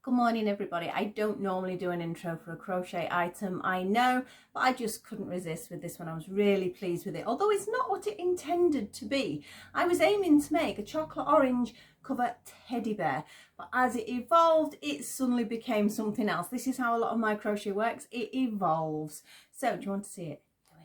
Good morning everybody. I don't normally do an intro for a crochet item, I know, but I just couldn't resist with this one. I was really pleased with it, although it's not what it intended to be. I was aiming to make a chocolate orange cover teddy bear, but as it evolved it suddenly became something else. This is how a lot of my crochet works, it evolves. So do you want to see it? Here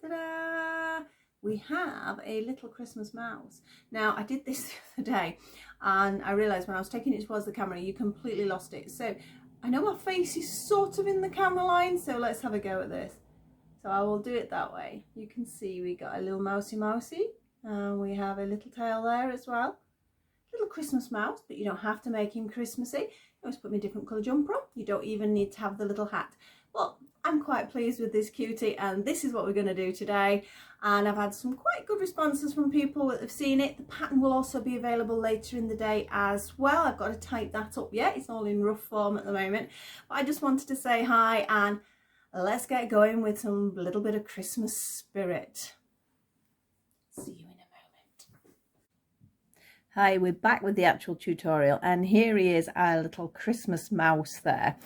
we are. Ta-da! We have a little Christmas mouse. Now I did this the other day and I realised when I was taking it towards the camera you completely lost it. So I know my face is sort of in the camera line, so let's have a go at this. So I will do it that way. You can see we got a little mousey and we have a little tail there as well. Little Christmas mouse, but you don't have to make him Christmassy. You always put me a different colour jumper on. You don't even need to have the little hat. Well, I'm quite pleased with this cutie and this is what we're going to do today. And I've had some quite good responses from people that have seen it. The pattern will also be available later in the day as well. I've got to type that up yet. It's all in rough form at the moment. But I just wanted to say hi and let's get going with some little bit of Christmas spirit. See you in a moment. Hi, we're back with the actual tutorial and here he is, our little Christmas mouse there.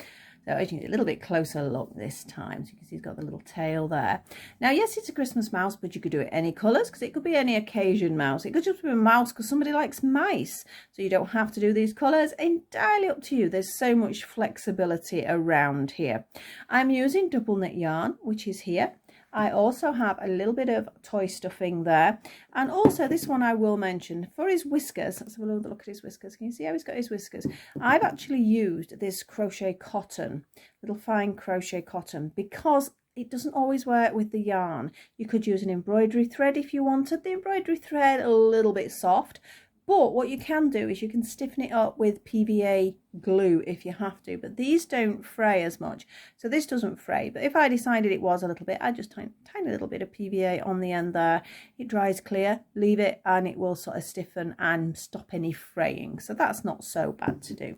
So as you can get a little bit closer look this time, so you can see he's got the little tail there. Now yes, it's a Christmas mouse, but you could do it any colours because it could be any occasion mouse. It could just be a mouse because somebody likes mice, so you don't have to do these colours. Entirely up to you. There's so much flexibility around here. I'm using double knit yarn, which is here. I also have a little bit of toy stuffing there, and also this one I will mention for his whiskers. Let's have a little look at his whiskers. Can you see how he's got his whiskers? I've actually used this crochet cotton, little fine crochet cotton, because it doesn't always work with the yarn. You could use an embroidery thread if you wanted the embroidery thread a little bit soft. But what you can do is you can stiffen it up with PVA glue if you have to, but these don't fray as much. So this doesn't fray, but if I decided it was a little bit, I just tiny little bit of PVA on the end there. It dries clear, leave it, and it will sort of stiffen and stop any fraying. So that's not so bad to do.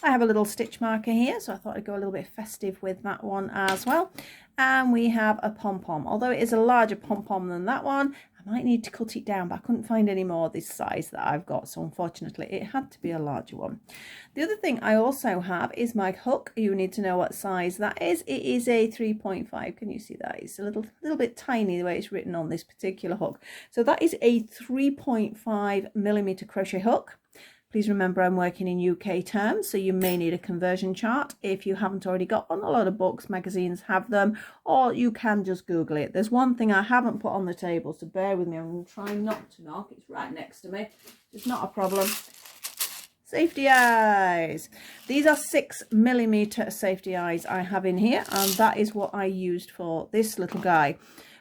I have a little stitch marker here, so I thought I'd go a little bit festive with that one as well. And we have a pom-pom. Although it is a larger pom-pom than that one, I might need to cut it down, but I couldn't find any more this size that I've got, so unfortunately it had to be a larger one. The other thing I also have is my hook. You need to know what size that is. It is a 3.5. Can you see that? It's a little bit tiny the way it's written on this particular hook. So that is a 3.5mm crochet hook. Please remember I'm working in UK terms, so you may need a conversion chart if you haven't already got one. A lot of books, magazines have them, or you can just Google it. There's one thing I haven't put on the table, so bear with me. I'm trying not to knock. It's right next to me. It's not a problem. Safety eyes. These are 6mm safety eyes I have in here, and that is what I used for this little guy.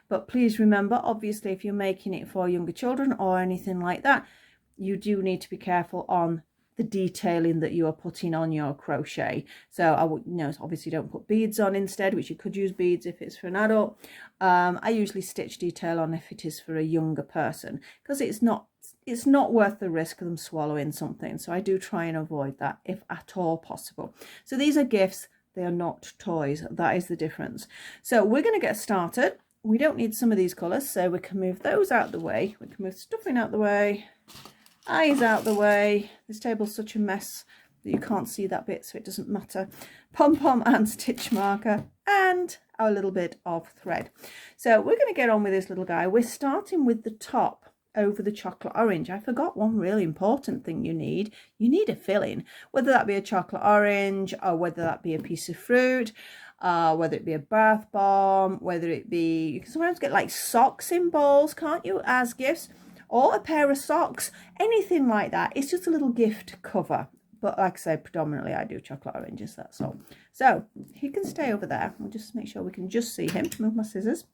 But please remember, obviously, if you're making it for younger children or anything like that, you do need to be careful on the detailing that you are putting on your crochet. So I would, obviously don't put beads on instead, which you could use beads if it's for an adult. I usually stitch detail on if it is for a younger person, because it's not worth the risk of them swallowing something. So I do try and avoid that if at all possible. So these are gifts, they are not toys. That is the difference. So we're going to get started. We don't need some of these colours, so we can move those out the way. We can move stuffing out the way. Eyes out the way. This table's such a mess that you can't see that bit, so it doesn't matter. Pom-pom and stitch marker and our little bit of thread. So we're going to get on with this little guy. We're starting with the top over the chocolate orange. I forgot one really important thing you need. You need a filling, whether that be a chocolate orange or whether that be a piece of fruit, whether it be a bath bomb, whether it be, you can sometimes get like socks in bowls, can't you, as gifts? Or a pair of socks, anything like that. It's just a little gift cover. But like I said, predominantly I do chocolate oranges, that's all. So he can stay over there. We'll just make sure we can just see him. Move my scissors.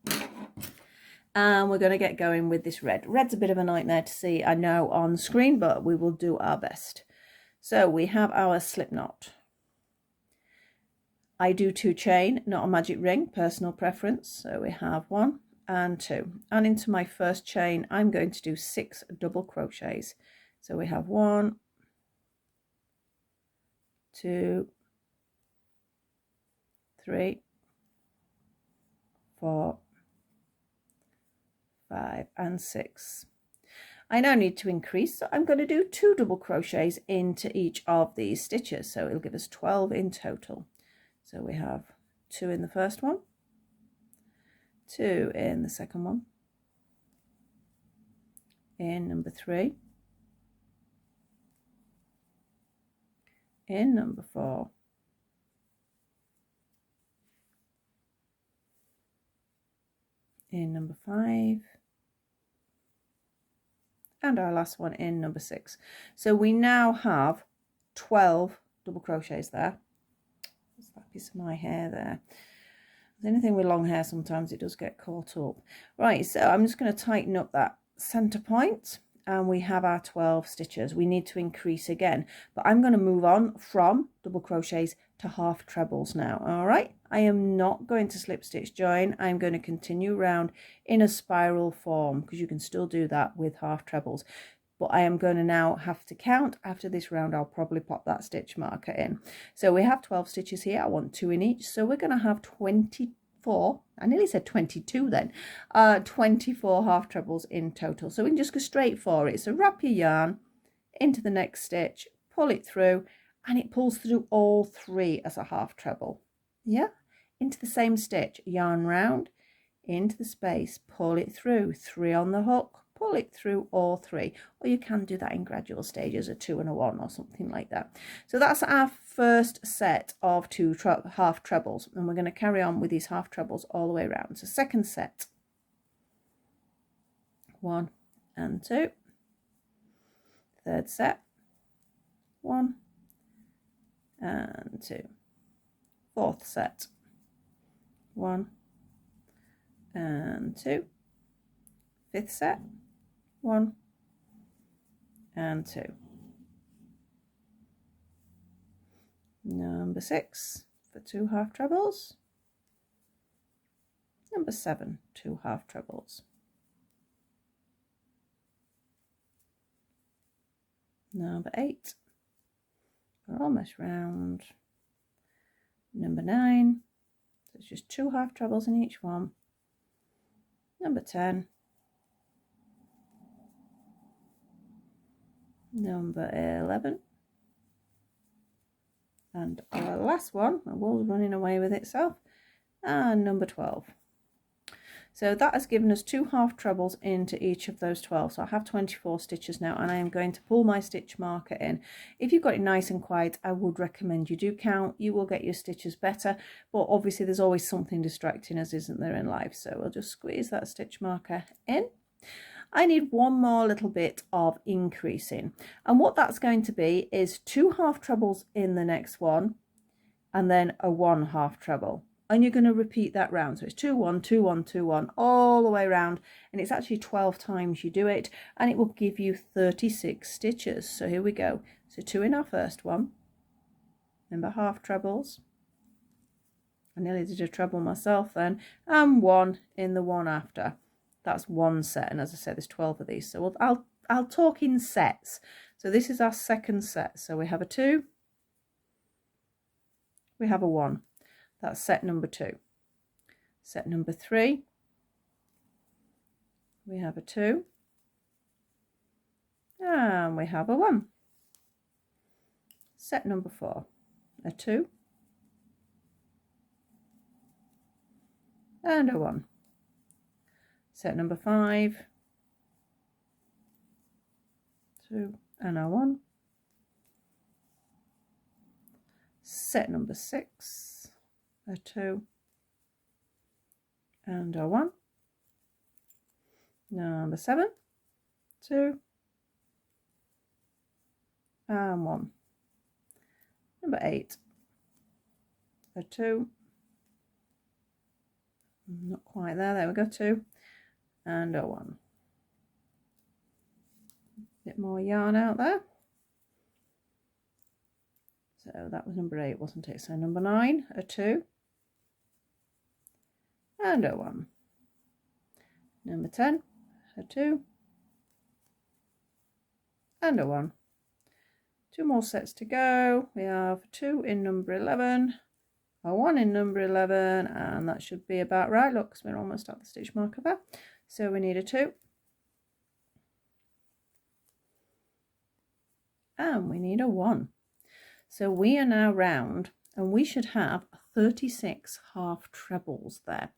And we're going to get going with this red. Red's a bit of a nightmare to see, I know, on screen, but we will do our best. So we have our slip knot. I do 2 chain, not a magic ring, personal preference. So we have 1 and 2, and into my first chain I'm going to do 6 double crochets. So we have 1, 2, 3, 4, 5 and 6. I now need to increase, so I'm going to do 2 double crochets into each of these stitches, so it'll give us 12 in total. So we have 2 in the first one, 2 in the second one, in number 3, in number 4, in number 5, and our last one in number 6. So we now have 12 double crochets there. That's that piece of my hair there. Anything with long hair, sometimes it does get caught up. Right, so I'm just going to tighten up that center point, and we have our 12 stitches. We need to increase again, but I'm going to move on from double crochets to half trebles now. All right, I am not going to slip stitch join. I'm going to continue round in a spiral form, because you can still do that with half trebles. But I am going to now have to count. After this round, I'll probably pop that stitch marker in. So we have 12 stitches here. I want 2 in each. So we're going to have 24. I nearly said 22 then. 24 half trebles in total. So we can just go straight for it. So wrap your yarn into the next stitch, pull it through, and it pulls through all 3 as a half treble. Yeah, into the same stitch, yarn round, into the space, pull it through, 3 on the hook, pull it through all 3, or you can do that in gradual stages, a 2 and a 1 or something like that. So that's our first set of 2 half trebles, and we're going to carry on with these half trebles all the way around. So second set, 1 and 2, third set, 1 and 2, fourth set, 1 and 2, fifth set, 1 and 2, number 6 for 2 half trebles, number 7 2 half trebles, number 8, we're almost round, number 9, so it's just 2 half trebles in each one, number 10, number 11, and our last one, my wool's running away with itself, and number 12. So that has given us 2 half trebles into each of those 12. So I have 24 stitches now, and I am going to pull my stitch marker in. If you've got it nice and quiet, I would recommend you do count. You will get your stitches better, but obviously there's always something distracting us, isn't there, in life? So we'll just squeeze that stitch marker in. I need one more little bit of increasing, and what that's going to be is 2 half trebles in the next one, and then a 1 half treble. And you're going to repeat that round. So it's 2 1 2 1 2 1 all the way around, and it's actually 12 times you do it, and it will give you 36 stitches. So here we go. So 2 in our first one, remember half trebles, I nearly did a treble myself then, and 1 in the one after. That's 1 set, and as I said, there's 12 of these, so I'll talk in sets. So this is our second set. So we have a 2, we have a 1. That's set number 2. Set number 3, we have a 2, and we have a 1. Set number 4, a 2, and a 1. Set number 5, 2 and a 1. Set number 6, a 2 and a 1. Number 7, 2 and 1. Number 8, a 2, not quite there we go, 2 and a 1. Bit more yarn out there. So that was number 8, wasn't it? So number 9, a 2 and a 1. Number 10, a 2 and a 1. 2 more sets to go. We have a 2 in number 11, a 1 in number 11, and that should be about right. Look, 'cause we're almost at the stitch marker there. So we need a 2 and we need a 1. So we are now round, and we should have 36 half trebles there.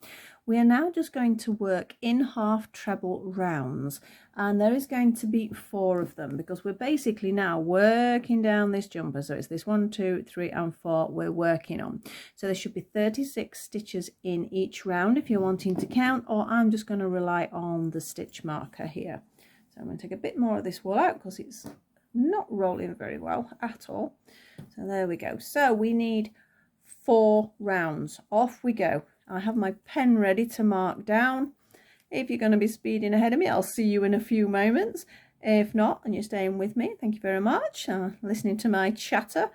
We are now just going to work in half treble rounds, and there is going to be 4 of them because we're basically now working down this jumper. So it's this 1, 2, 3 and 4 we're working on. So there should be 36 stitches in each round if you're wanting to count, or I'm just going to rely on the stitch marker here. So I'm going to take a bit more of this wool out because it's not rolling very well at all. So there we go. So we need 4 rounds. Off we go. I have my pen ready to mark down. If you're going to be speeding ahead of me, I'll see you in a few moments. If not, and you're staying with me, thank you very much. Listening to my chatter.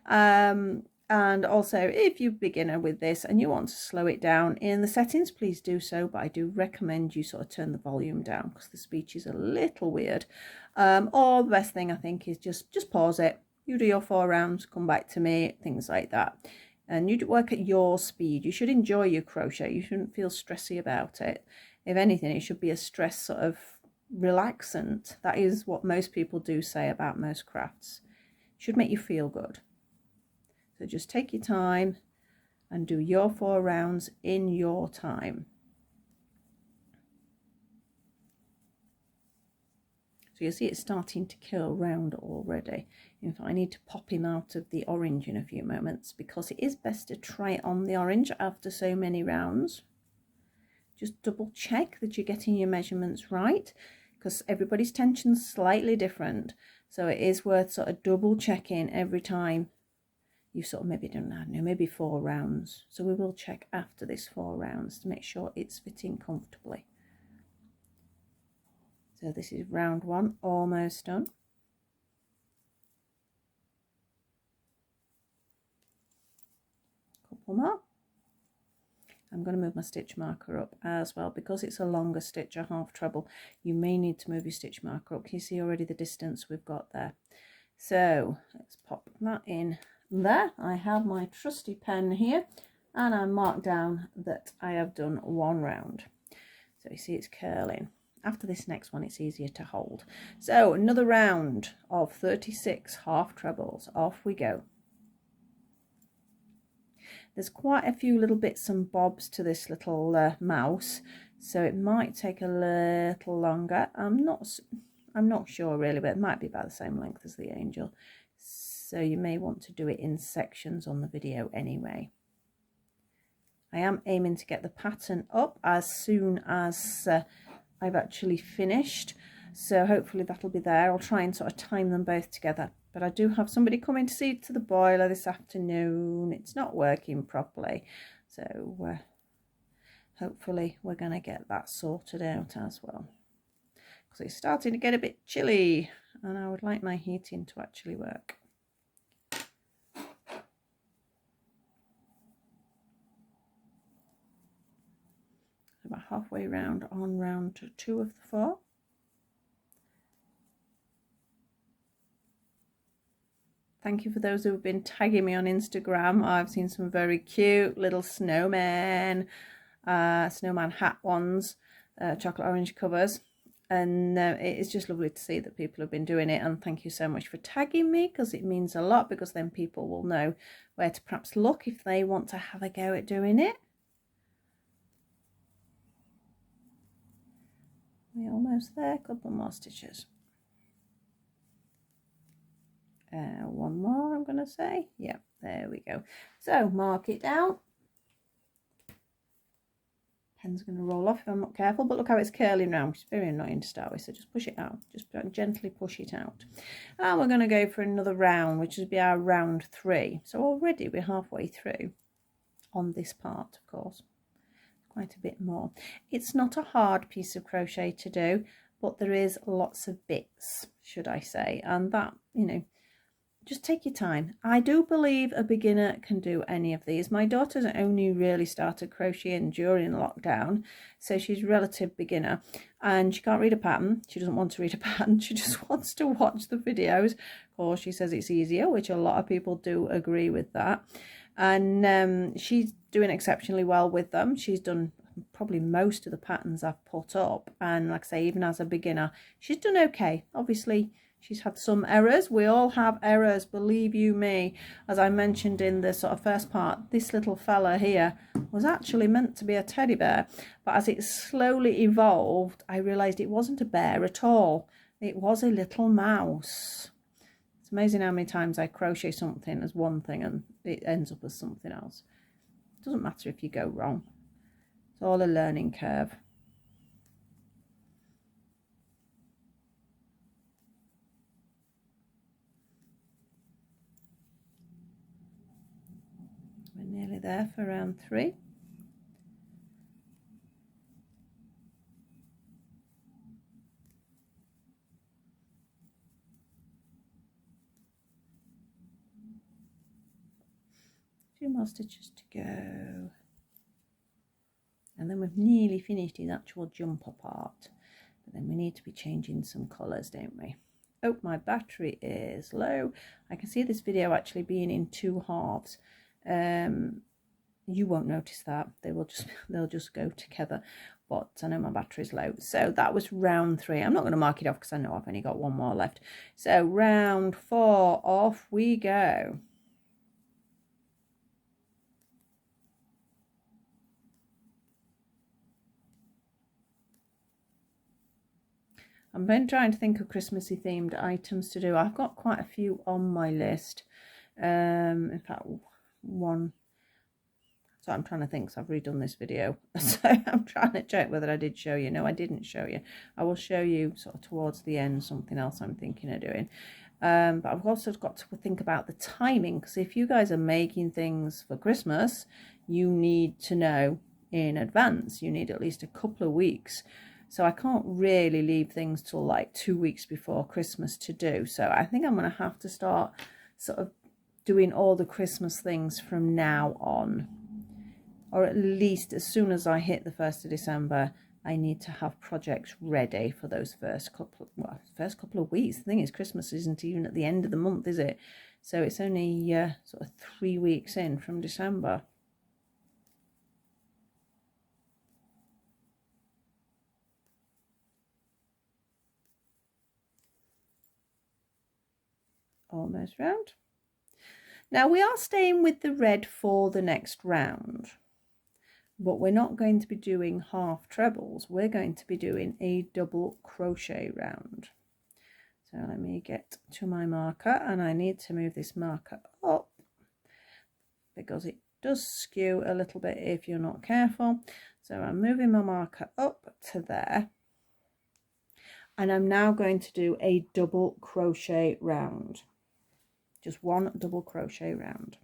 And also, if you're a beginner with this and you want to slow it down in the settings, please do so. But I do recommend you sort of turn the volume down because the speech is a little weird. Or the best thing I think is just pause it. You do your 4 rounds, come back to me, things like that. And you work at your speed. You should enjoy your crochet. You shouldn't feel stressy about it. If anything, it should be a stress sort of relaxant. That is what most people do say about most crafts. It should make you feel good. So just take your time and do your 4 rounds in your time. So you'll see it's starting to curl round already. In fact, I need to pop him out of the orange in a few moments because it is best to try it on the orange after so many rounds. Just double check that you're getting your measurements right because everybody's tension's slightly different. So it is worth sort of double checking every time you sort of maybe done, I don't know, maybe 4 rounds. So we will check after this 4 rounds to make sure it's fitting comfortably. So this is round 1, almost done. Couple more. I'm going to move my stitch marker up as well because it's a longer stitch, a half treble. You may need to move your stitch marker up. Can you see already the distance we've got there? So let's pop that in there. I have my trusty pen here and I mark down that I have done 1 round. So you see it's curling. After this next one, it's easier to hold. So another round of 36 half trebles. Off we go. There's quite a few little bits and bobs to this little mouse, so it might take a little longer. I'm not sure really, but it might be about the same length as the angel. So you may want to do it in sections on the video anyway. I am aiming to get the pattern up as soon as I've actually finished, so hopefully that'll be there. I'll try and sort of time them both together, but I do have somebody coming to see to the boiler this afternoon. It's not working properly, so hopefully we're going to get that sorted out as well, because it's starting to get a bit chilly and I would like my heating to actually work. About halfway round on round 2 of the 4. Thank you for those who have been tagging me on Instagram. I've seen some very cute little snowman hat ones, chocolate orange covers, and it is just lovely to see that people have been doing it. And thank you so much for tagging me, because it means a lot, because then people will know where to perhaps look if they want to have a go at doing it. We're almost there. A couple more stitches. 1 more, I'm going to say. Yeah, there we go. So mark it down. Pen's going to roll off if I'm not careful, but look how it's curling round, which is very annoying to start with. So just push it out, just gently push it out. And we're going to go for another round, which will be our round 3. So already we're halfway through on this part, of course. Quite a bit more. It's not a hard piece of crochet to do, but there is lots of bits, should I say, and that, you know, just take your time. I do believe a beginner can do any of these. My daughter's only really started crocheting during lockdown, so she's a relative beginner, and she can't read a pattern. She doesn't want to read a pattern. She just wants to watch the videos. Of course, she says it's easier, which a lot of people do agree with that. And she's doing exceptionally well with them. She's done probably most of the patterns I've put up, and like I say, even as a beginner, she's done okay. Obviously, She's had some errors. We all have errors, believe you me. As I mentioned in the sort of first part, this little fella here was actually meant to be a teddy bear, but as it slowly evolved, I realised it wasn't a bear at all. It was a little mouse. It's amazing how many times I crochet something as one thing and it ends up as something else. It doesn't matter if you go wrong. It's all a learning curve. We're nearly there for round 3. Few more stitches to go, and then we've nearly finished his actual jumper part, but then we need to be changing some colours, don't we? Oh, my battery is low. I can see this video actually being in 2 halves. You won't notice that, they'll just go together, but I know my battery's low. So that was round 3. I'm not going to mark it off because I know I've only got 1 more left. So round 4, off we go. I've been trying to think of Christmassy themed items to do. I've got quite a few on my list. In fact, one. So I'm trying to think, so I've redone this video. So I'm trying to check whether I did show you. No, I didn't show you. I will show you sort of towards the end something else I'm thinking of doing. But I've also got to think about the timing, because if you guys are making things for Christmas, you need to know in advance. You need at least a couple of weeks. So I can't really leave things till like 2 weeks before Christmas to do. So I think I'm going to have to start sort of doing all the Christmas things from now on. Or at least as soon as I hit the 1st of December, I need to have projects ready for those first couple of weeks. The thing is, Christmas isn't even at the end of the month, is it? So it's only sort of 3 weeks in from December. Almost round. Now we are staying with the red for the next round, but we're not going to be doing half trebles. We're going to be doing a double crochet round. So let me get to my marker, and I need to move this marker up because it does skew a little bit if you're not careful. So I'm moving my marker up to there, and I'm now going to do a double crochet round. Just one double crochet round.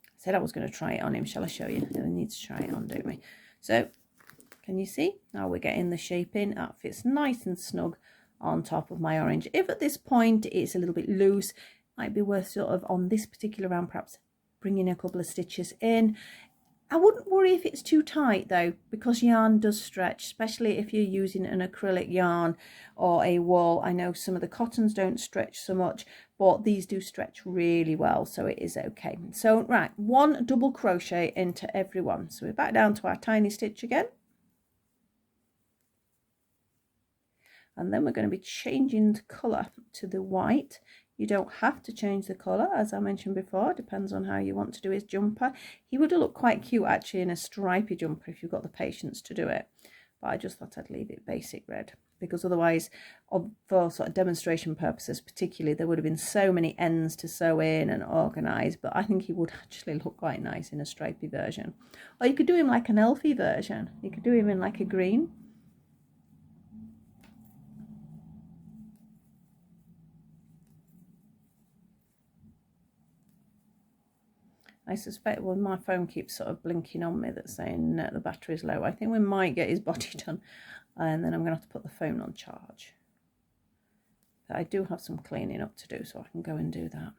I said I was going to try it on him. Shall I show you? I need to try it on, don't we? So can you see? Now we're getting the shape in. That fits nice and snug on top of my orange. If at this point it's a little bit loose, it might be worth sort of on this particular round perhaps bringing a couple of stitches in. I wouldn't worry if it's too tight though, because yarn does stretch, especially if you're using an acrylic yarn or a wool. I know some of the cottons don't stretch so much, but these do stretch really well, so it is okay. So right, one double crochet into every one. So we're back down to our tiny stitch again. And then we're going to be changing the colour to the white. You don't have to change the colour, as I mentioned before. It depends on how you want to do his jumper. He would have looked quite cute actually in a stripy jumper if you've got the patience to do it. But I just thought I'd leave it basic red, because otherwise, for sort of demonstration purposes particularly, there would have been so many ends to sew in and organise. But I think he would actually look quite nice in a stripy version. Or you could do him like an elfy version. You could do him in like a green. I suspect, well, my phone keeps sort of blinking on me that's saying the battery's low. I think we might get his body done, and then I'm going to have to put the phone on charge. But I do have some cleaning up to do, so I can go and do that.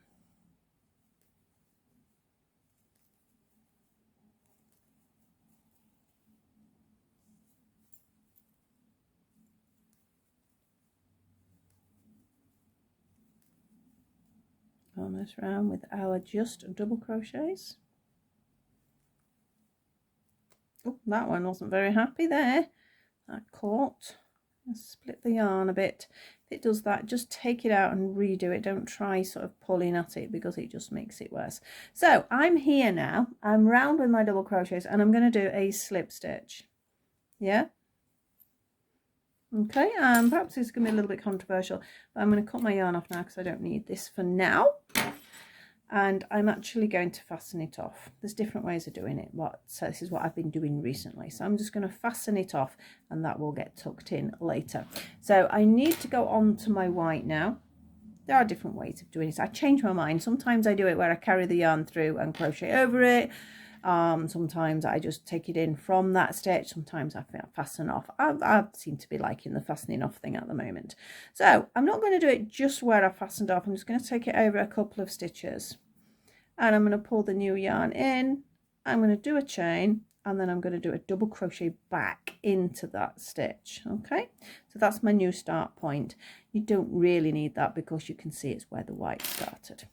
Almost round with our just double crochets. Oh, that one wasn't very happy there. That caught. Let's split the yarn a bit. If it does that, just take it out and redo it. Don't try sort of pulling at it because it just makes it worse. So I'm here now. I'm round with my double crochets and I'm going to do a slip stitch. Yeah. Okay, perhaps it's going to be a little bit controversial, but I'm going to cut my yarn off now because I don't need this for now. And I'm actually going to fasten it off. There's different ways of doing it, so this is what I've been doing recently. So I'm just going to fasten it off and that will get tucked in later. So I need to go on to my white now. There are different ways of doing this. I change my mind. Sometimes I do it where I carry the yarn through and crochet over it. Sometimes I just take it in from that stitch. Sometimes I fasten off. I seem to be liking the fastening off thing at the moment. So I'm not going to do it just where I fastened off. I'm just going to take it over a couple of stitches and I'm going to pull the new yarn in. I'm going to do a chain and then I'm going to do a double crochet back into that stitch. Okay, so that's my new start point. You don't really need that because you can see it's where the white started.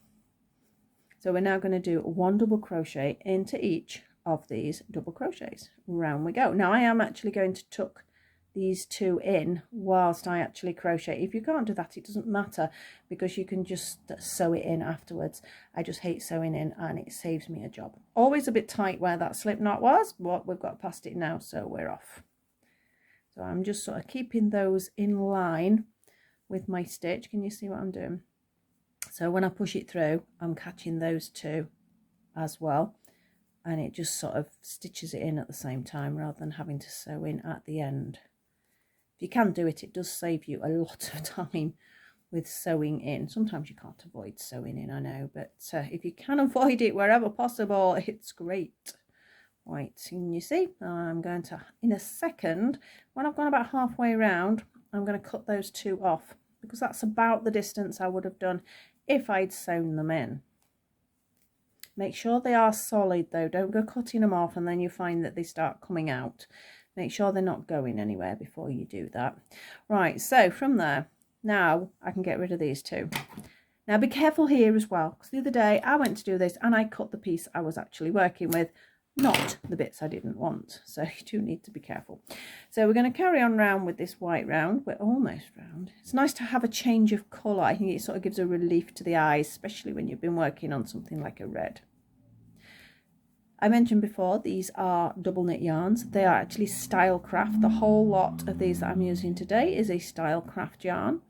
So we're now going to do one double crochet into each of these double crochets. Round we go. Now I am actually going to tuck these two in whilst I actually crochet. If you can't do that, it doesn't matter because you can just sew it in afterwards. I just hate sewing in and it saves me a job. Always a bit tight where that slip knot was, but we've got past it now, so we're off. So I'm just sort of keeping those in line with my stitch. Can you see what I'm doing? So when I push it through, I'm catching those two as well, and it just sort of stitches it in at the same time rather than having to sew in at the end. If you can do it, it does save you a lot of time with sewing in. Sometimes you can't avoid sewing in, I know, but if you can avoid it wherever possible, it's great. Right, can you see? I'm going to, in a second, when I've gone about halfway around, I'm going to cut those two off because that's about the distance I would have done if I'd sewn them in. Make sure they are solid though. Don't go cutting them off and then you find that they start coming out. Make sure they're not going anywhere before you do that. Right, so from there, now I can get rid of these two. Now be careful here as well, because the other day I went to do this and I cut the piece I was actually working with, not the bits I didn't want. So you do need to be careful. So we're going to carry on round with this white round. We're almost round. It's nice to have a change of colour. I think it sort of gives a relief to the eyes, especially when you've been working on something like a red. I mentioned before, these are double knit yarns. They are actually style craft. The whole lot of these that I'm using today is a style craft yarn.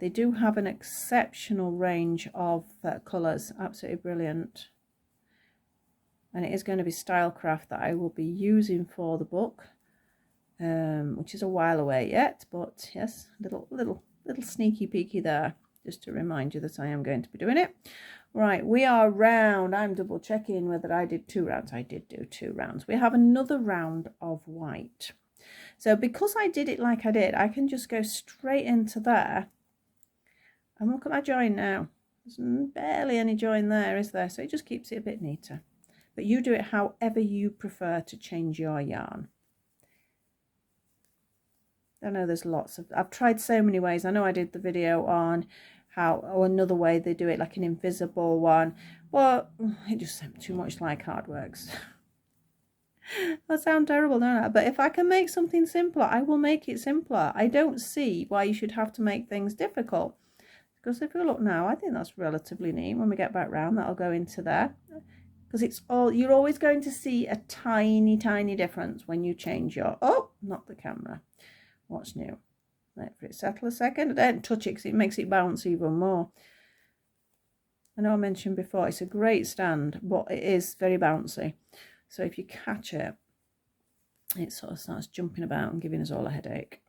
They do have an exceptional range of colours. Absolutely brilliant. And it is going to be style craft that I will be using for the book, which is a while away yet, but yes, little sneaky peeky there, just to remind you that I am going to be doing it. Right, we are round. I'm double checking whether I did 2 rounds. I did do 2 rounds. We have another round of white. So because I did it like I did, I can just go straight into there and look at my join now. There's barely any join there, is there? So it just keeps it a bit neater. But you do it however you prefer to change your yarn. I know there's lots of, I've tried so many ways. I know I did the video on another way they do it, like an invisible one. Well, it just sounds too much like hard works. That sounds terrible, don't I? But if I can make something simpler, I will make it simpler. I don't see why you should have to make things difficult. Because if you look now, I think that's relatively neat. When we get back round, that'll go into there. Because it's all, you're always going to see a tiny difference when you change your, oh, not the camera. What's new? Let it settle a second. Don't touch it because it makes it bounce even more. I know I mentioned before, it's a great stand, but it is very bouncy. So if you catch it, it sort of starts jumping about and giving us all a headache.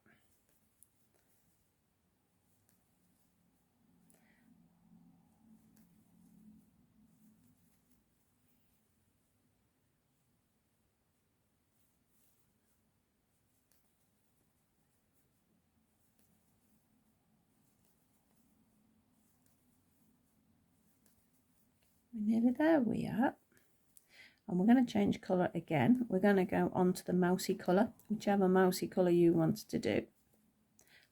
We're nearly there, we are. And we're going to change colour again. We're going to go on to the mousy colour, whichever mousy colour you want to do.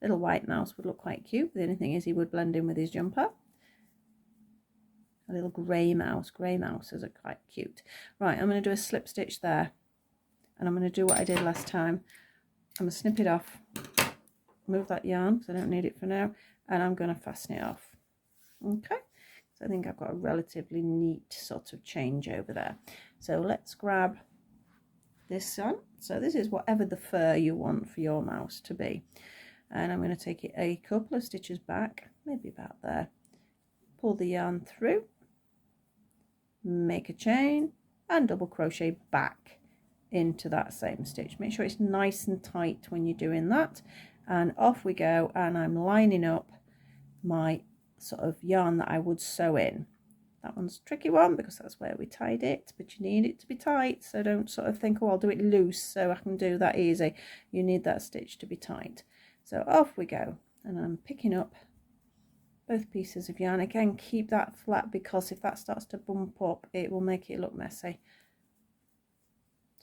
Little white mouse would look quite cute. The only thing is he would blend in with his jumper. A little grey mouses are quite cute. Right, I'm going to do a slip stitch there. And I'm going to do what I did last time. I'm going to snip it off. move that yarn because I don't need it for now, and I'm going to fasten it off. Okay, so I think I've got a relatively neat sort of change over there. So let's grab this one. So this is whatever the fur you want for your mouse to be, and I'm going to take it a couple of stitches back, maybe about there, pull the yarn through, make a chain and double crochet back into that same stitch. Make sure it's nice and tight when you're doing that, and off we go. And I'm lining up my sort of yarn that I would sew in. That one's a tricky one because that's where we tied it, but you need it to be tight, so don't sort of think, oh, I'll do it loose so I can do that easy. You need that stitch to be tight. So off we go, and I'm picking up both pieces of yarn. Again, keep that flat because if that starts to bump up, it will make it look messy.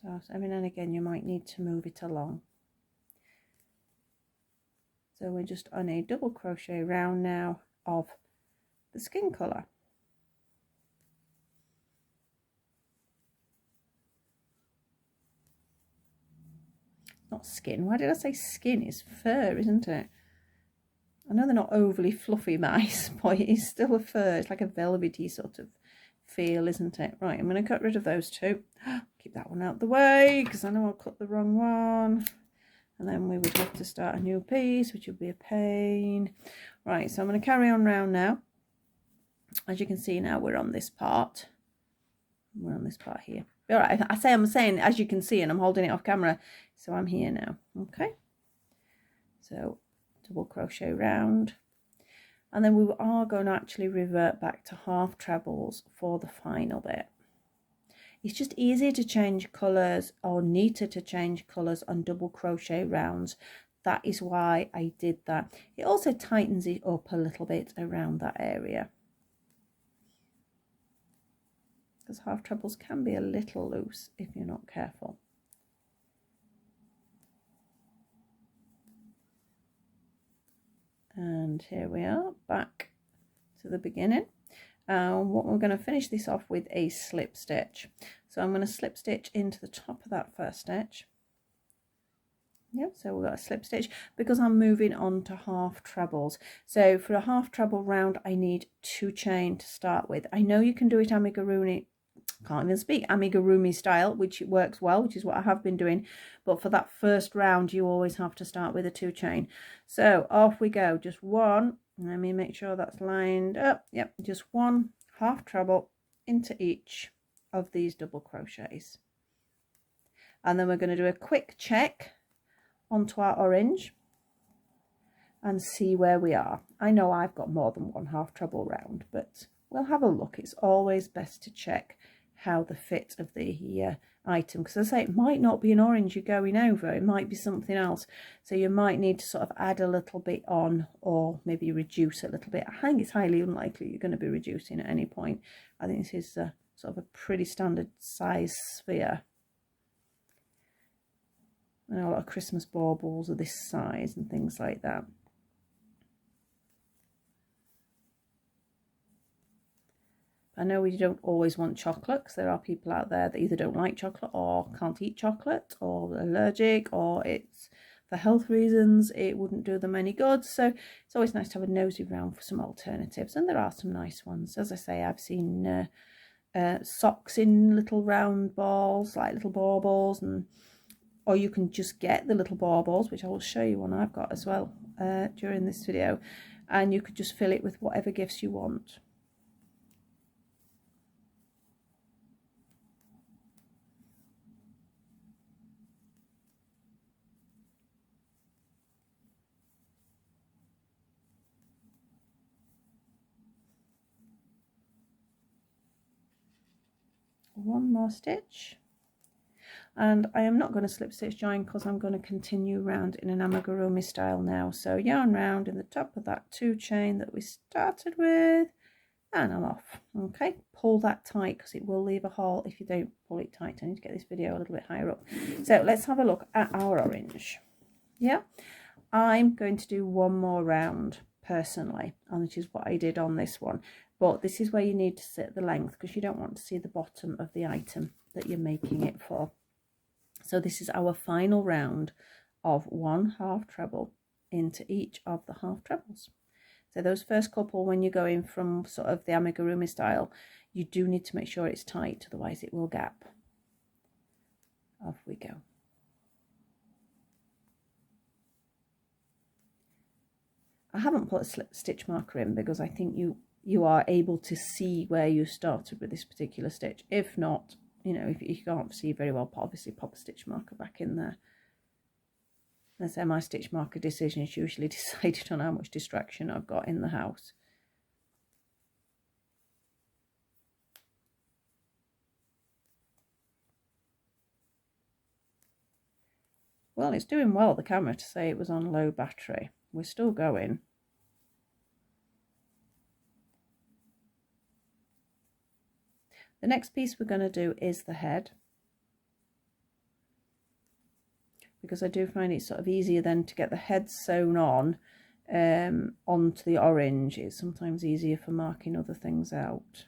So every now and again you might need to move it along. So we're just on a double crochet round now of the skin colour. Not skin, why did I say skin? It's fur, isn't it? I know they're not overly fluffy mice, but it is still a fur. It's like a velvety sort of feel, isn't it? Right, I'm going to cut rid of those two. Keep that one out the way because I know I'll cut the wrong one. And then we would have to start a new piece, which would be a pain. Right, so I'm going to carry on round now. As you can see now, we're on this part. We're on this part here. All right, I'm saying as you can see, and I'm holding it off camera. So I'm here now, okay? So double crochet round, and then we are going to actually revert back to half trebles for the final bit. It's just easier to change colours, or neater to change colours on double crochet rounds. That is why I did that. It also tightens it up a little bit around that area, because half trebles can be a little loose if you're not careful. And here we are, back to the beginning. What we're going to finish this off with a slip stitch. So I'm going to slip stitch into the top of that first stitch. Yep, so we've got a slip stitch because I'm moving on to half trebles. So for a half treble round, I need 2 chain to start with. I know you can do it amigurumi, can't even speak, amigurumi style, which it works well, which is what I have been doing, but for that first round you always have to start with a 2 chain. So off we go, just one, let me make sure that's lined up. Yep, just 1 half treble into each of these double crochets, and then we're going to do a quick check onto our orange and see where we are. I know I've got more than 1 half treble round, but we'll have a look. It's always best to check how the fit of the item, because as I say, it might not be an orange you're going over, it might be something else, so you might need to sort of add a little bit on, or maybe reduce a little bit. I think it's highly unlikely you're going to be reducing at any point. I think this is sort of a pretty standard size sphere. I know a lot of Christmas baubles are this size and things like that. I know we don't always want chocolate, because there are people out there that either don't like chocolate or can't eat chocolate, or allergic, or it's for health reasons, it wouldn't do them any good. So it's always nice to have a nosy round for some alternatives, and there are some nice ones. As I say, I've seen socks in little round balls, like little baubles, and or you can just get the little baubles, which I will show you one I've got as well during this video, and you could just fill it with whatever gifts you want. One more stitch, and I am not going to slip stitch join because I'm going to continue round in an amigurumi style now. So yarn round in the top of that 2 chain that we started with, and I'm off. Okay, pull that tight because it will leave a hole if you don't pull it tight. I need to get this video a little bit higher up. So let's have a look at our orange. Yeah, I'm going to do 1 more round personally, and which is what I did on this one. But this is where you need to set the length, because you don't want to see the bottom of the item that you're making it for. So this is our final round of 1 half treble into each of the half trebles. So those first couple, when you're going from sort of the amigurumi style, you do need to make sure it's tight, otherwise it will gap. Off we go. I haven't put a slip stitch marker in because I think you are able to see where you started with this particular stitch. If not, you know, if you can't see very well, obviously pop a stitch marker back in there. As I say, my stitch marker decision is usually decided on how much distraction I've got in the house. Well, it's doing well, the camera, to say it was on low battery. We're still going. The next piece we're going to do is the head, because I do find it sort of easier then to get the head sewn on onto the orange. It's sometimes easier for marking other things out.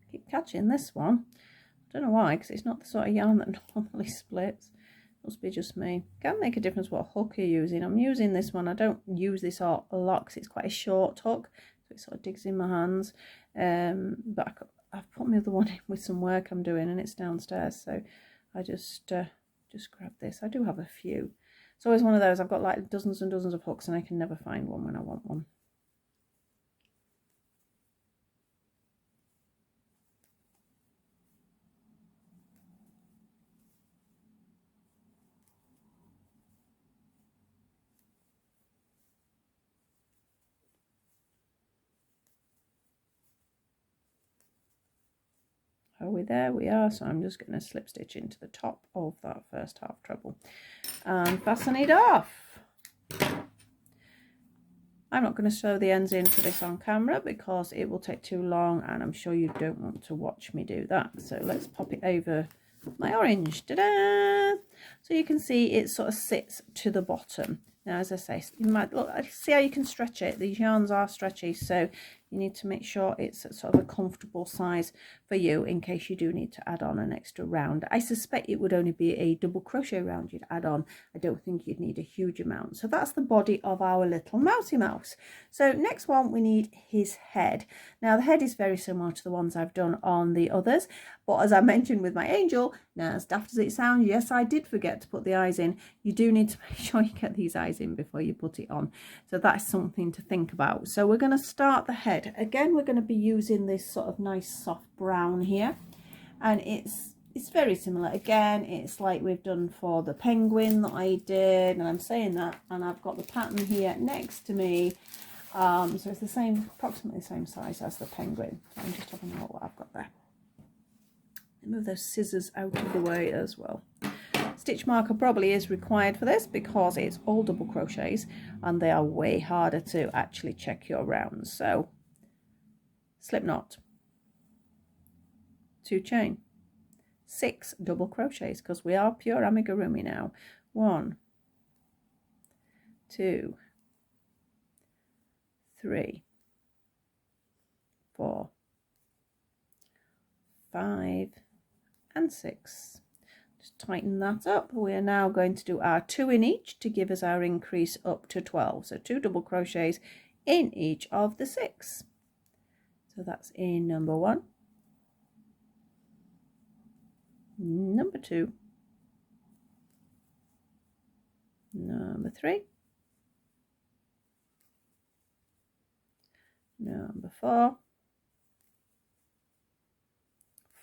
Keep catching this one. I don't know why, because it's not the sort of yarn that normally splits. Must be just me. Can make a difference what hook you're using. I'm using this one. I don't use this a lot because it's quite a short hook, so it sort of digs in my hands. But I've put my other one in with some work I'm doing, and it's downstairs, so I just grab this. I do have a few. It's always one of those. I've got like dozens and dozens of hooks, and I can never find one when I want one. Are we there? We are. So I'm just going to slip stitch into the top of that first half treble and fasten it off. I'm not going to sew the ends in for this on camera because it will take too long, and I'm sure you don't want to watch me do that. So let's pop it over my orange. Ta-da! So you can see it sort of sits to the bottom. Now, as I say, you might look, see how you can stretch it. These yarns are stretchy, so you need to make sure it's at sort of a comfortable size for you in case you do need to add on an extra round. I suspect it would only be a double crochet round you'd add on. I don't think you'd need a huge amount. So that's the body of our little mousey mouse. So next one, we need his head. Now, the head is very similar to the ones I've done on the others, but as I mentioned with my angel, now as daft as it sounds, yes, I did forget to put the eyes in. You do need to make sure you get these eyes in before you put it on. So that's something to think about. So we're going to start the head. Again, we're going to be using this sort of nice soft brown here, and it's very similar. Again, it's like we've done for the penguin that I did, and I'm saying that, and I've got the pattern here next to me. So it's the same, approximately the same size as the penguin. So I'm just having a look what I've got there. Move those scissors out of the way as well. Stitch marker probably is required for this because it's all double crochets and they are way harder to actually check your rounds. So slip knot, 2 chain, 6 double crochets because we are pure amigurumi now. 1, 2, 3, 4, 5 and 6. Just tighten that up. We are now going to do our 2 in each to give us our increase up to 12. So 2 double crochets in each of the 6. So that's in number 1, number 2, number 3, number 4,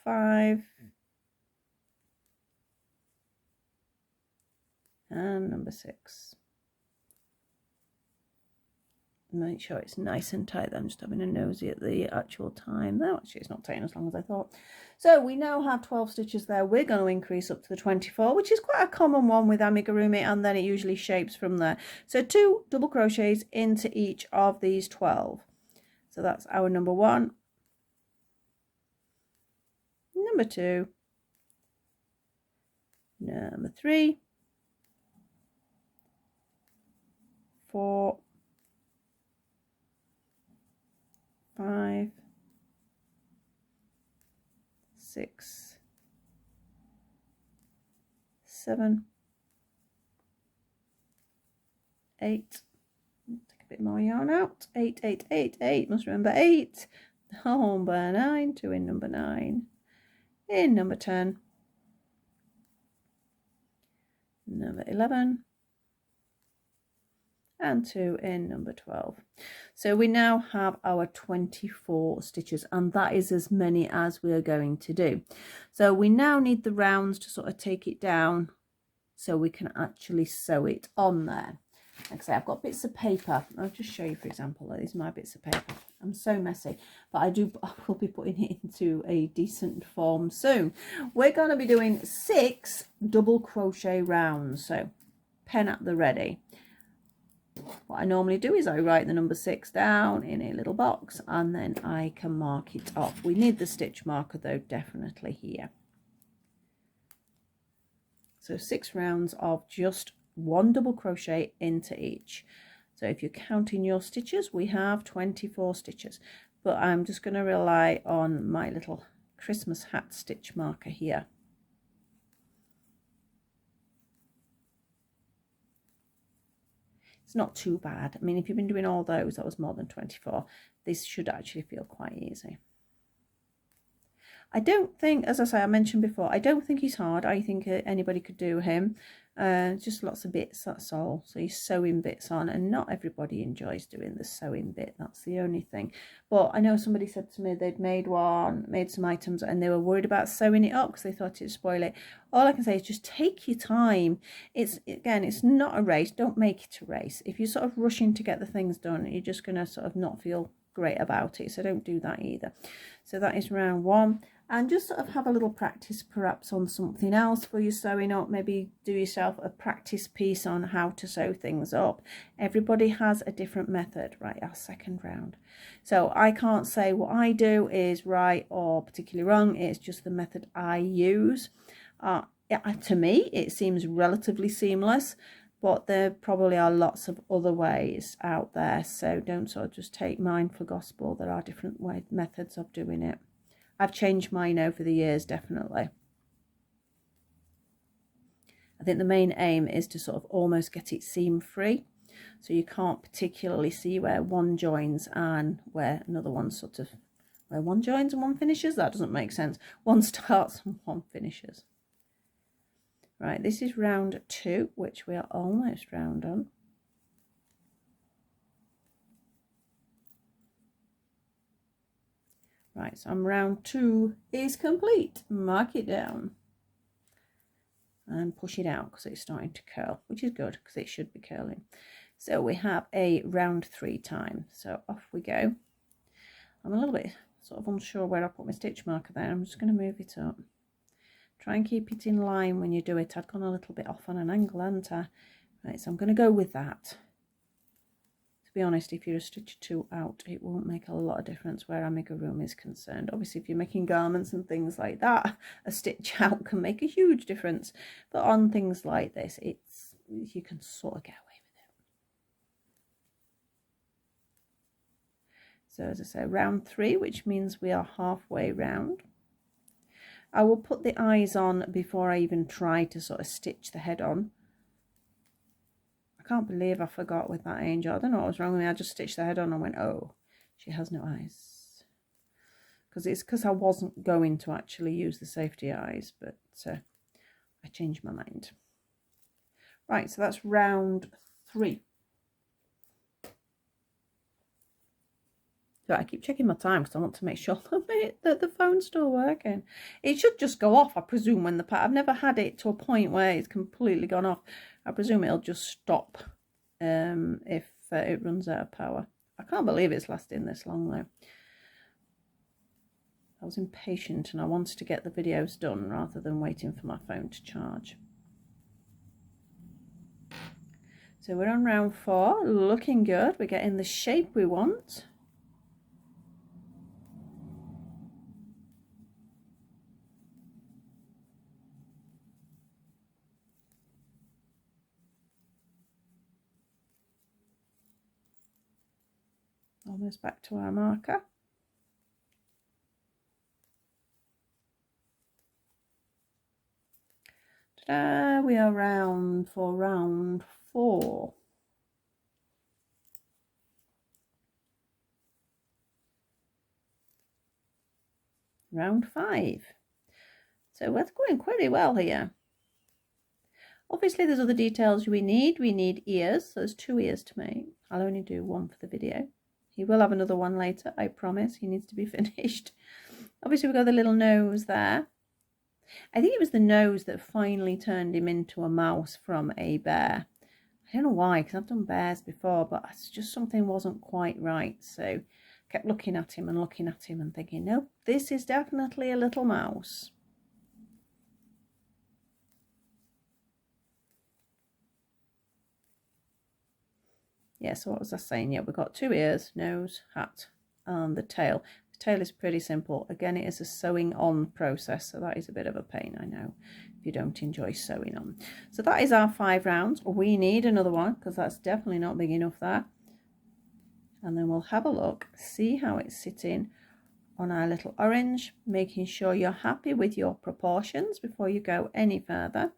5, and number 6. Make sure it's nice and tight. I'm just having a nosy at the actual time. No, actually it's not taking as long as I thought. So we now have 12 stitches there. We're going to increase up to the 24, which is quite a common one with amigurumi, and then it usually shapes from there. So 2 double crochets into each of these 12. So that's our number 1, number 2, number 3, 4, 5, 6, 7, 8. Take a bit more yarn out. 8, 8, 8, 8. Must remember 8. Number 9. 2 in number 9. In number 10. Number 11. And 2 in number 12. So we now have our 24 stitches, and that is as many as we are going to do. So we now need the rounds to sort of take it down so we can actually sew it on there. Like I say, I've got bits of paper. I'll just show you, for example, these are my bits of paper. I'm so messy, but I will be putting it into a decent form soon. We're going to be doing 6 double crochet rounds, so pen at the ready. What I normally do is I write the number 6 down in a little box, and then I can mark it off. We need the stitch marker though, definitely here. So 6 rounds of just 1 double crochet into each. So if you're counting your stitches, we have 24 stitches, but I'm just going to rely on my little Christmas hat stitch marker here. It's not too bad. I mean, if you've been doing all those, that was more than 24. This should actually feel quite easy. I don't think, as I say, I mentioned before, I don't think he's hard. I think anybody could do him. Just lots of bits, that's all. So you're sewing bits on, and not everybody enjoys doing the sewing bit. That's the only thing. But I know somebody said to me they'd made some items, and they were worried about sewing it up because they thought it'd spoil it. All I can say is just take your time. Again, it's not a race. Don't make it a race. If you're sort of rushing to get the things done, you're just going to sort of not feel great about it. So don't do that either. So that is round 1. And just sort of have a little practice perhaps on something else for your sewing up. Maybe do yourself a practice piece on how to sew things up. Everybody has a different method. Right, our second round. So I can't say what I do is right or particularly wrong. It's just the method I use. To me, it seems relatively seamless, but there probably are lots of other ways out there. So don't sort of just take mine for gospel. There are different methods of doing it. I've changed mine over the years, definitely. I think the main aim is to sort of almost get it seam free, so you can't particularly see where one joins and where another one sort of, where one joins and one finishes. That doesn't make sense. One starts and one finishes. Right, this is round 2, which we are almost round on. Right, so round 2 is complete. Mark it down and push it out because it's starting to curl, which is good because it should be curling. So we have a round 3 time. So off we go. I'm a little bit sort of unsure where I put my stitch marker there. I'm just going to move it up. Try and keep it in line when you do it. I'd gone a little bit off on an angle, hadn't I? Right, so I'm going to go with that. To be honest, if you're a stitch or 2 out, it won't make a lot of difference where amigurumi is concerned. Obviously, if you're making garments and things like that, a stitch out can make a huge difference. But on things like this, you can sort of get away with it. So as I say, round 3, which means we are halfway round. I will put the eyes on before I even try to sort of stitch the head on. I can't believe I forgot with that angel. I don't know what was wrong with me. I just stitched the head on and went, oh, she has no eyes. Because I wasn't going to actually use the safety eyes, but I changed my mind. Right, so that's round 3. So I keep checking my time because I want to make sure that the phone's still working. It should just go off, I presume, when I've never had it to a point where it's completely gone off. I presume it'll just stop if it runs out of power. I can't believe it's lasting this long though. I was impatient and I wanted to get the videos done rather than waiting for my phone to charge. So we're on round 4, looking good. We're getting the shape we want. Almost back to our marker. We are round for round 4. Round 5. So we're going pretty well here. Obviously there's other details we need. We need ears. So there's 2 ears to make. I'll only do one for the video. He will have another one later, I promise. He needs to be finished. Obviously we've got the little nose there. I think it was the nose that finally turned him into a mouse from a bear. I don't know why, because I've done bears before, but it's just something wasn't quite right. So kept looking at him and thinking, nope, this is definitely a little mouse. Yeah, so what was I saying? Yeah, we've got 2 ears, nose, hat, and the tail. The tail is pretty simple. Again, it is a sewing on process, so that is a bit of a pain, I know, if you don't enjoy sewing on. So that is our 5 rounds. We need another one, because that's definitely not big enough there. And then we'll have a look, see how it's sitting on our little orange, making sure you're happy with your proportions before you go any further.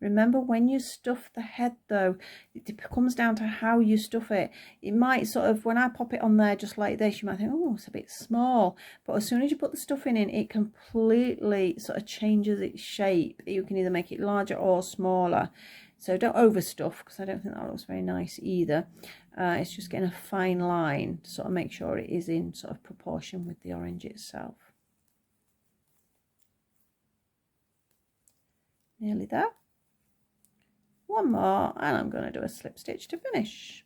Remember, when you stuff the head though, it comes down to how you stuff it. It might sort of, when I pop it on there just like this, you might think, oh, it's a bit small. But as soon as you put the stuffing in, it completely sort of changes its shape. You can either make it larger or smaller. So don't overstuff, because I don't think that looks very nice either. It's just getting a fine line to sort of make sure it is in sort of proportion with the orange itself. Nearly there. One more, and I'm going to do a slip stitch to finish.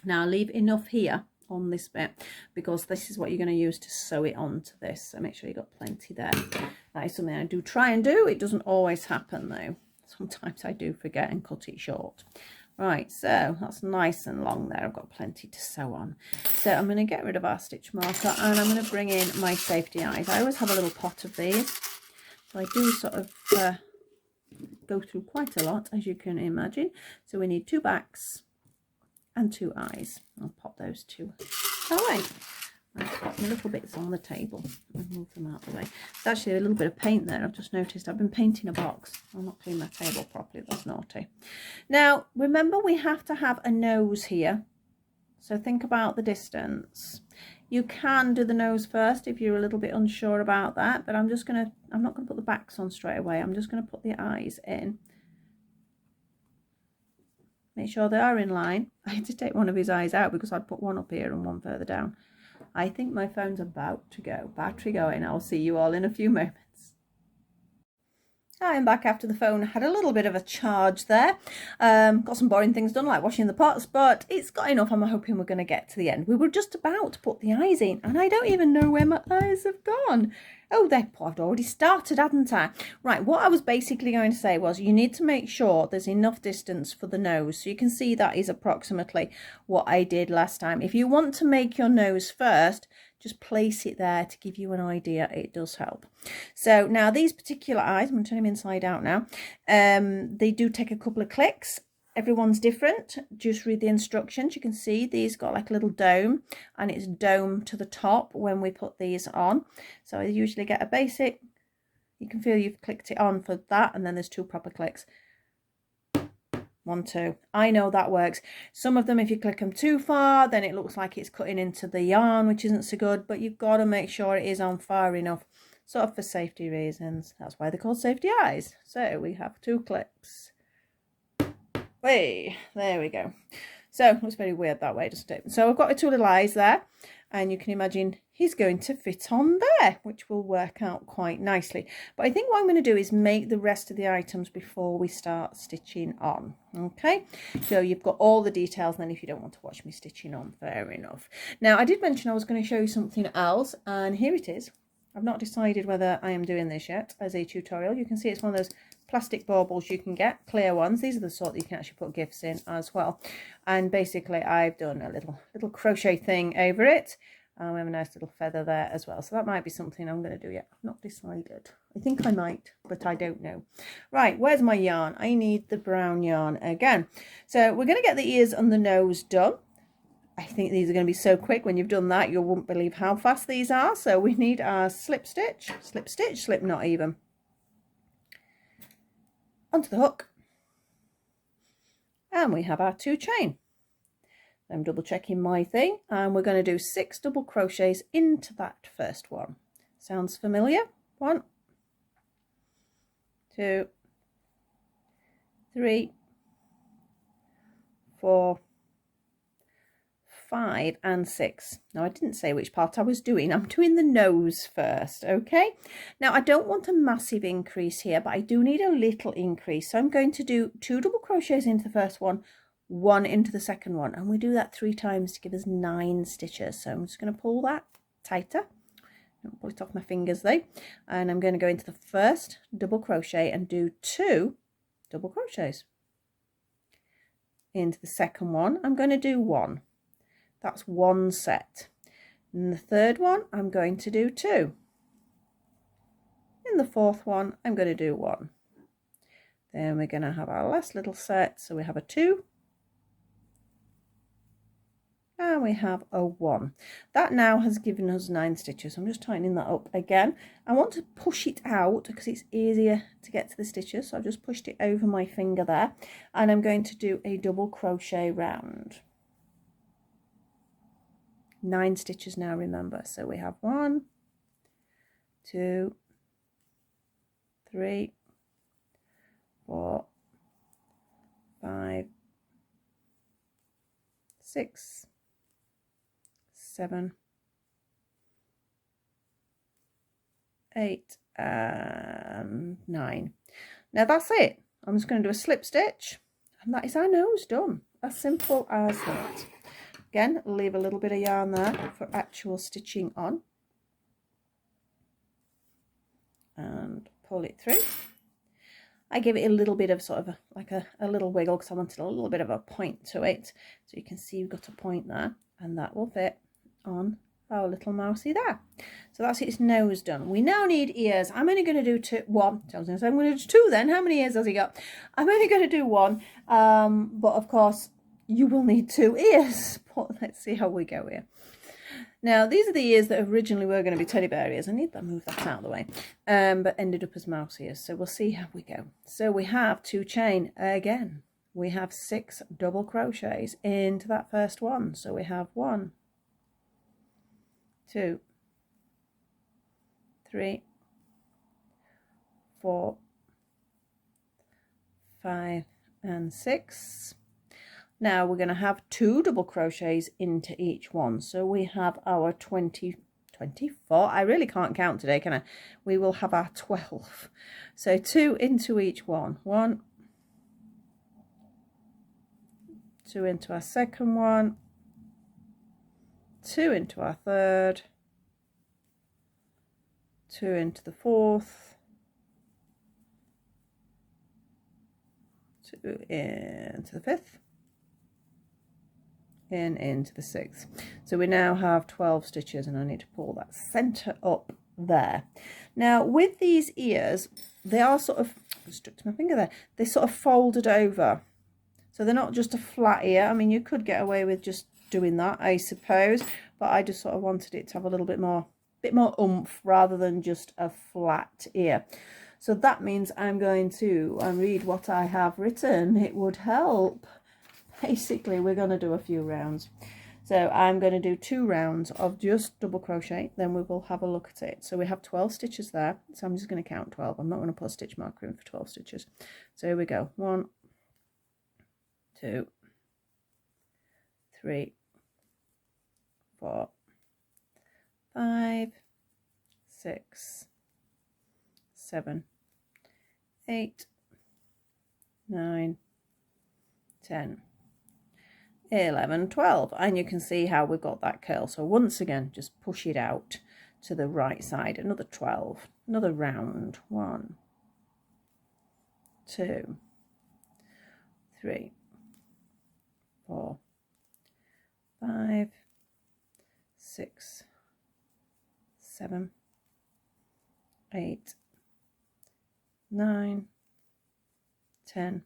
Now leave enough here on this bit, because this is what you're going to use to sew it onto this, so make sure you've got plenty there. That is something I do try and do. It doesn't always happen though. Sometimes I do forget and cut it short. Right, so that's nice and long there. I've got plenty to sew on. So I'm going to get rid of our stitch marker, and I'm going to bring in my safety eyes. I always have a little pot of these, so I do sort of go through quite a lot, as you can imagine. So we need 2 backs and 2 eyes. I'll pop those 2 away. I've got my little bits on the table and move them out of the way. There's actually a little bit of paint there. I've just noticed I've been painting a box. I'll not clean my table properly. That's naughty. Now remember, we have to have a nose here, so think about the distance. You can do the nose first if you're a little bit unsure about that, but I'm not going to put the backs on straight away. I'm just going to put the eyes in. Make sure they are in line. I had to take one of his eyes out because I'd put one up here and one further down. I think my phone's about to go. Battery going. I'll see you all in a few moments. I am back after the phone had a little bit of a charge there. Got some boring things done, like washing the pots, but it's got enough. I'm hoping we're going to get to the end. We were just about to put the eyes in, and I don't even know where my eyes have gone. Oh, I'd already started, hadn't I? Right, what I was basically going to say was you need to make sure there's enough distance for the nose. So you can see that is approximately what I did last time. If you want to make your nose first, just place it there to give you an idea. It does help. So now these particular eyes, I'm going to turn them inside out now. They do take a couple of clicks. Everyone's different. Just read the instructions. You can see these got like a little dome, and it's dome to the top when we put these on. So I usually get a basic. You can feel you've clicked it on for that, and then there's 2 proper clicks. 1, 2. I know that works. Some of them, if you click them too far, then it looks like it's cutting into the yarn, which isn't so good, but you've got to make sure it is on far enough, sort of for safety reasons. That's why they're called safety eyes. So we have 2 clips. Hey, there we go. So it looks very weird that way, doesn't it? So I've got my 2 little eyes there, and you can imagine he's going to fit on there, which will work out quite nicely. But I think what I'm going to do is make the rest of the items before we start stitching on. Okay, so you've got all the details, and then if you don't want to watch me stitching on, fair enough. Now I did mention I was going to show you something else, and here it is. I've not decided whether I am doing this yet as a tutorial. You can see it's one of those plastic baubles you can get, clear ones. These are the sort that you can actually put gifts in as well. And basically I've done a little crochet thing over it. We have a nice little feather there as well. So that might be something I'm going to do yet. I've not decided. I think I might, but I don't know. Right, where's my yarn? I need the brown yarn again. So we're going to get the ears and the nose done. I think these are going to be so quick. When you've done that, you won't believe how fast these are. So we need our slip stitch, slip knot even, onto the hook, and we have our 2 chain. I'm double checking my thing, and we're going to do 6 double crochets into that first one. Sounds familiar? 1, 2, 3, 4, 5 and 6. Now I didn't say which part I was doing. I'm doing the nose first, okay? Now I don't want a massive increase here, but I do need a little increase. So I'm going to do 2 double crochets into the first one, 1 into the second one, and we do that 3 times to give us 9 stitches. So I'm just going to pull that tighter. Don't pull it off my fingers though. And I'm going to go into the first double crochet and do 2 double crochets. Into the second one, I'm going to do 1. That's 1 set. In the third one, I'm going to do 2. In the fourth one, I'm going to do 1. Then we're going to have our last little set. So we have a 2. And we have a 1. That now has given us 9 stitches. I'm just tightening that up again. I want to push it out because it's easier to get to the stitches. So I've just pushed it over my finger there. And I'm going to do a double crochet round. 9 stitches now, remember. So we have 1, 2, 3, 4, 5, 6, 7, 8 and 9. Now that's it. I'm just going to do a slip stitch, and that is our nose done. As simple as that. Again, leave a little bit of yarn there for actual stitching on, and pull it through. I give it a little bit of sort of a little wiggle because I wanted a little bit of a point to it. So you can see we've got a point there, and that will fit on our little mousey there. So that's its nose done. We now need ears. I'm only going to do 1. I was going to say I'm going to do 2 then. How many ears has he got? I'm only going to do 1. But of course, you will need 2 ears. But let's see how we go here. Now, these are the ears that originally were going to be teddy bear ears. I need to move that out of the way. But ended up as mouse ears. So we'll see how we go. So we have 2 chain again. We have 6 double crochets into that first one. So we have 1, 2, 3, 4, 5 and 6. Now we're going to have 2 double crochets into each one. So we have our 24. I really can't count today, can I? We will have our 12. So 2 into each one. 1, 2 into our second one, 2 into our third, 2 into the fourth, 2 into the fifth, and into the sixth. So we now have 12 stitches, and I need to pull that center up there. Now with these ears, they are sort of, I stuck to my finger there, they sort of folded over. So they're not just a flat ear. I mean, you could get away with just doing that, I suppose, but I just sort of wanted it to have a little bit more oomph rather than just a flat ear. So that means I'm going to read what I have written. It would help. Basically, we're going to do a few rounds. So I'm going to do 2 rounds of just double crochet, then we will have a look at it. So we have 12 stitches there. So I'm just going to count 12. I'm not going to put a stitch marker in for 12 stitches. So here we go. 1, 2, 3, 4, 5, 6, 7, 8, 9, 10, 11, 12, and you can see how we've got that curl. So once again, just push it out to the right side. Another 12, another round. 1, 2, 3, 4, 5, 6, 7, 8, 9, 10,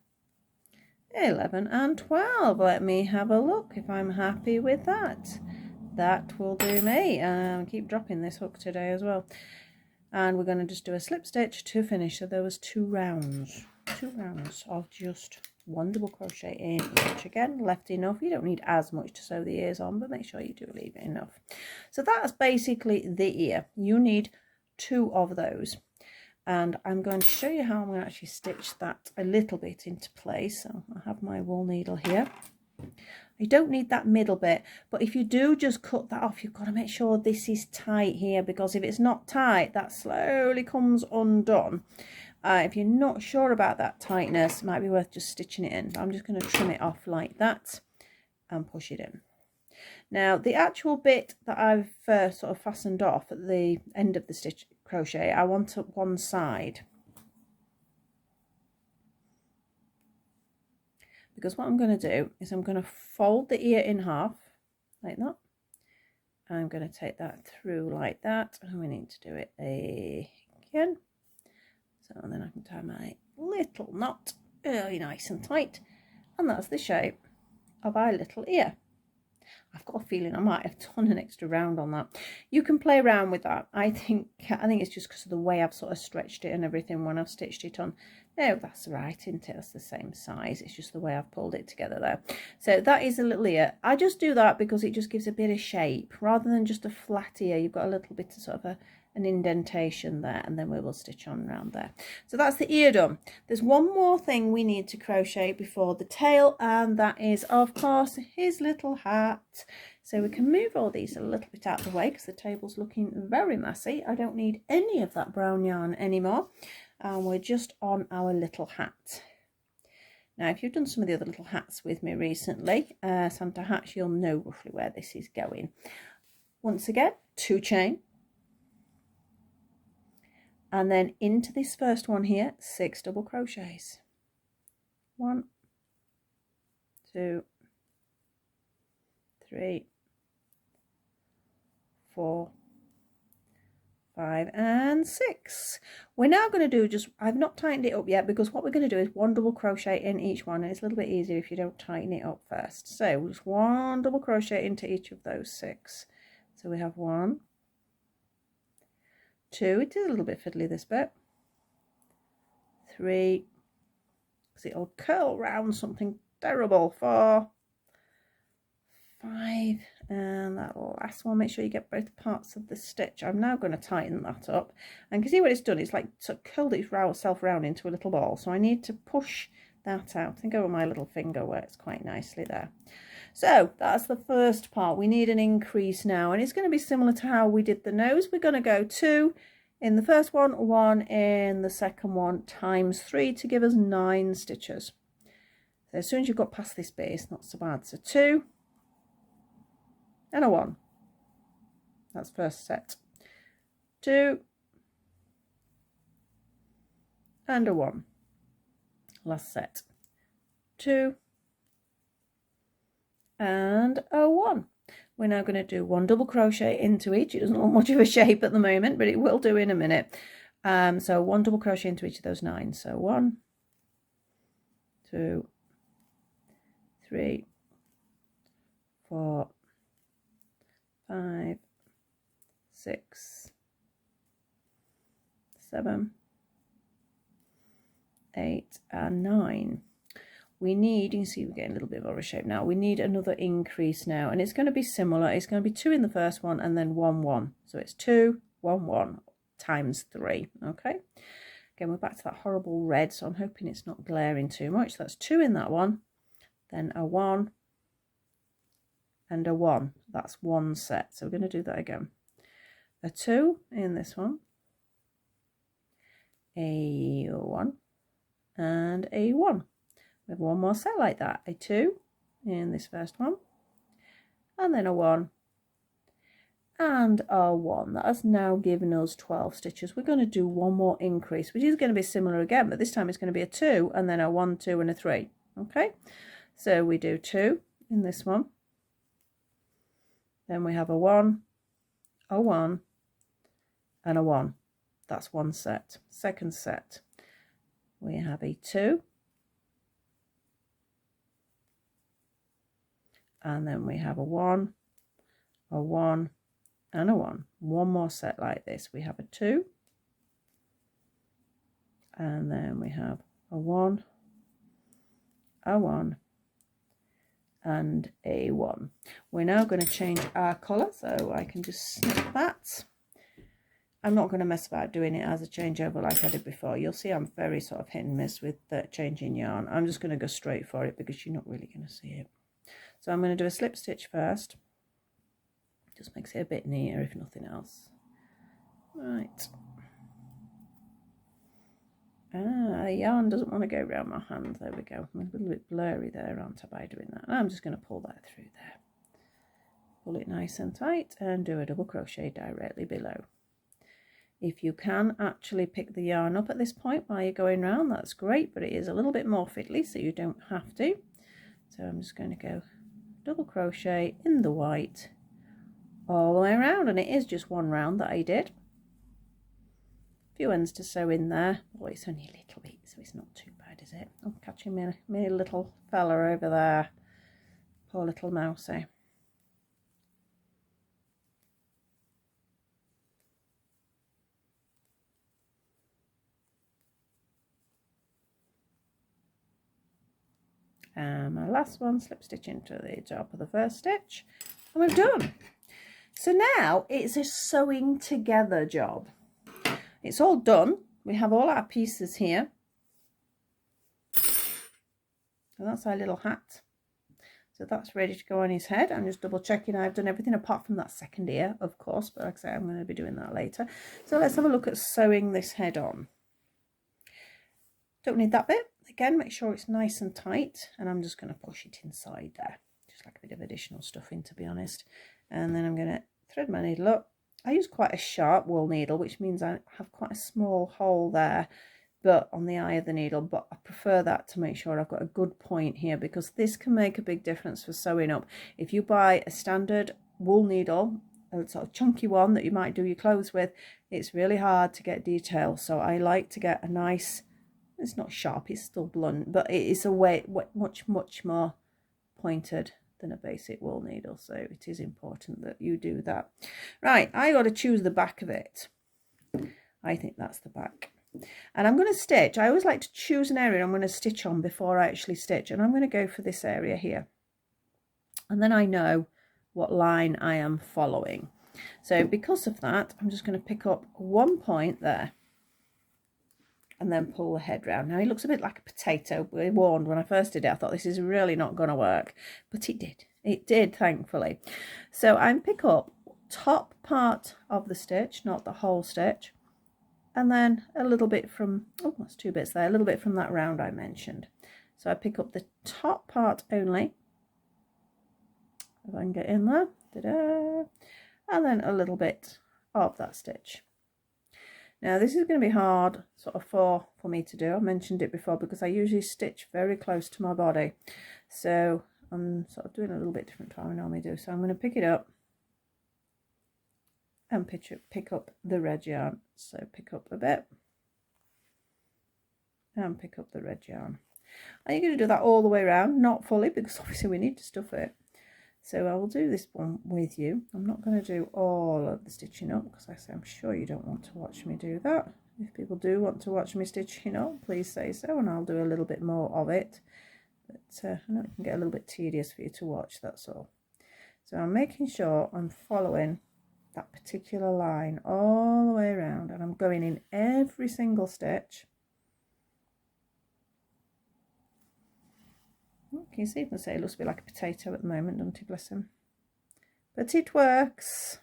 11 and 12. Let me have a look if I'm happy with that. That will do me. Keep dropping this hook today as well. And we're going to just do a slip stitch to finish. So there was 2 rounds of just one double crochet in each. Again, left enough. You don't need as much to sew the ears on, but make sure you do leave it enough. So that's basically the ear. You need 2 of those. And I'm going to show you how I'm going to actually stitch that a little bit into place. So I have my wool needle here. You don't need that middle bit, but if you do just cut that off, you've got to make sure this is tight here, because if it's not tight, that slowly comes undone. If you're not sure about that tightness, it might be worth just stitching it in. But I'm just going to trim it off like that and push it in. Now the actual bit that I've sort of fastened off at the end of the stitch crochet, I want up one side. Because what I'm going to do is I'm going to fold the ear in half like that. I'm going to take that through like that, and we need to do it again. So then I can tie my little knot really nice and tight, and that's the shape of our little ear. I've got a feeling I might have done an extra round on that. You can play around with that. I think it's just because of the way I've sort of stretched it and everything when I've stitched it on. No, that's right, isn't it? That's the same size. It's just the way I've pulled it together there. So that is a little ear. I just do that because it just gives a bit of shape rather than just a flat ear. You've got a little bit of sort of an indentation there, and then we will stitch on around there. So that's the ear done. There's one more thing we need to crochet before the tail, and that is of course his little hat. So we can move all these a little bit out of the way because the table's looking very messy. I don't need any of that brown yarn anymore, and we're just on our little hat. Now if you've done some of the other little hats with me recently, Santa hats, you'll know roughly where this is going. Once again, 2 chain. And then into this first one here, 6 double crochets. 1, 2, 3, 4, 5 and 6. We're now going to do just, I've not tightened it up yet, because what we're going to do is 1 double crochet in each one, and it's a little bit easier if you don't tighten it up first. So just 1 double crochet into each of those 6. So we have 1, 2, it is a little bit fiddly this bit, 3, because it'll curl round something terrible, 4, 5, and that last one, make sure you get both parts of the stitch. I'm now going to tighten that up, and you can see what it's done, it's like sort of curled itself round into a little ball, so I need to push that out. I think over my little finger works quite nicely there. So that's the first part. We need an increase now, and it's going to be similar to how we did the nose. We're going to go 2 in the first one, 1 in the second one, times 3 to give us 9 stitches. So as soon as you've got past this bit, it's not so bad. So 2 and a 1. That's first set. 2 and a 1. Last set. 2 and a 1. We're now going to do 1 double crochet into each. It doesn't look much of a shape at the moment, but it will do in a minute. So 1 double crochet into each of those 9. So 1, 2, 3, 4, 5, 6, 7, 8 and 9. We need, you can see we're getting a little bit of a shape now. We need another increase now, and it's going to be similar. It's going to be 2 in the first one and then 1, 1. So it's 2, 1, 1 times 3. Okay. Again, we're back to that horrible red, so I'm hoping it's not glaring too much. So that's 2 in that one, then a 1 and a 1. That's 1 set. So we're going to do that again. A 2 in this one, a 1 and a 1. We have 1 more set like that. A 2 in this first one, and then a 1 and a 1. That has now given us 12 stitches. We're going to do 1 more increase, which is going to be similar again, but this time it's going to be a 2 and then a 1, 2 and a 3. Okay, so we do 2 in this one, then we have a 1 and a 1. That's 1 set. Second set, we have a 2 and then we have a 1, a 1 and a 1. One more set like this. We have a 2, and then we have a 1, a 1 and a 1. We're now going to change our colour, so I can just snip that. I'm not going to mess about doing it as a changeover like I did before. You'll see I'm very sort of hit and miss with changing yarn. I'm just going to go straight for it because you're not really going to see it. So I'm going to do a slip stitch first. Just makes it a bit neater if nothing else. Right. The yarn doesn't want to go around my hand. There we go. I'm a little bit blurry there, aren't I, by doing that? And I'm just going to pull that through there. Pull it nice and tight and do a double crochet directly below. If you can actually pick the yarn up at this point while you're going round, that's great, but it is a little bit more fiddly, so you don't have to. So I'm just going to go double crochet in the white all the way around, and it is just one round that I did. A few ends to sew in there. Oh, it's only a little bit, so it's not too bad, is it? I'm catching me little fella over there. Poor little mousey. And my last one, slip stitch into the top of the first stitch, and we're done. So now it's a sewing together job. It's all done. We have all our pieces here. And that's our little hat. So that's ready to go on his head. I'm just double checking I've done everything apart from that second ear, of course, but like I say, I'm going to be doing that later. So let's have a look at sewing this head on. Don't need that bit. Again, make sure it's nice and tight, and I'm just going to push it inside there, just like a bit of additional stuffing, to be honest. And then I'm going to thread my needle up. I use quite a sharp wool needle, which means I have quite a small hole there, but on the eye of the needle, but I prefer that to make sure I've got a good point here, because this can make a big difference for sewing up. If you buy a standard wool needle, a sort of chunky one that you might do your clothes with, it's really hard to get detail. So I like to get a nice, it's not sharp, it's still blunt, but it is a way much more pointed than a basic wool needle, so it is important that you do that. Right, I got to choose the back of it. I think that's the back, and I'm going to stitch. I always like to choose an area I'm going to stitch on before I actually stitch, and I'm going to go for this area here, and then I know what line I am following. So because of that, I'm just going to pick up one point there and then pull the head round. Now it looks a bit like a potato. I warned when I first did it, I thought this is really not going to work, but it did. It did, thankfully. So I pick up top part of the stitch, not the whole stitch, and then a little bit from, oh, that's 2 bits there, a little bit from that round I mentioned. So I pick up the top part only, if I can get in there, ta-da, and then a little bit of that stitch. Now this is going to be hard sort of for me to do. I mentioned it before because I usually stitch very close to my body. So I'm sort of doing a little bit different to how I normally do. So I'm going to pick it up and pick up the red yarn. So pick up a bit and pick up the red yarn. And you're going to do that all the way around, not fully because obviously we need to stuff it. So I will do this one with you. I'm not going to do all of the stitching up because I'm sure you don't want to watch me do that. If people do want to watch me stitching up, please say so, and I'll do a little bit more of it. But I know it can get a little bit tedious for you to watch, that's all. So I'm making sure I'm following that particular line all the way around, and I'm going in every single stitch. Can you see? You can say it looks a bit like a potato at the moment, doesn't it? Bless him. But it works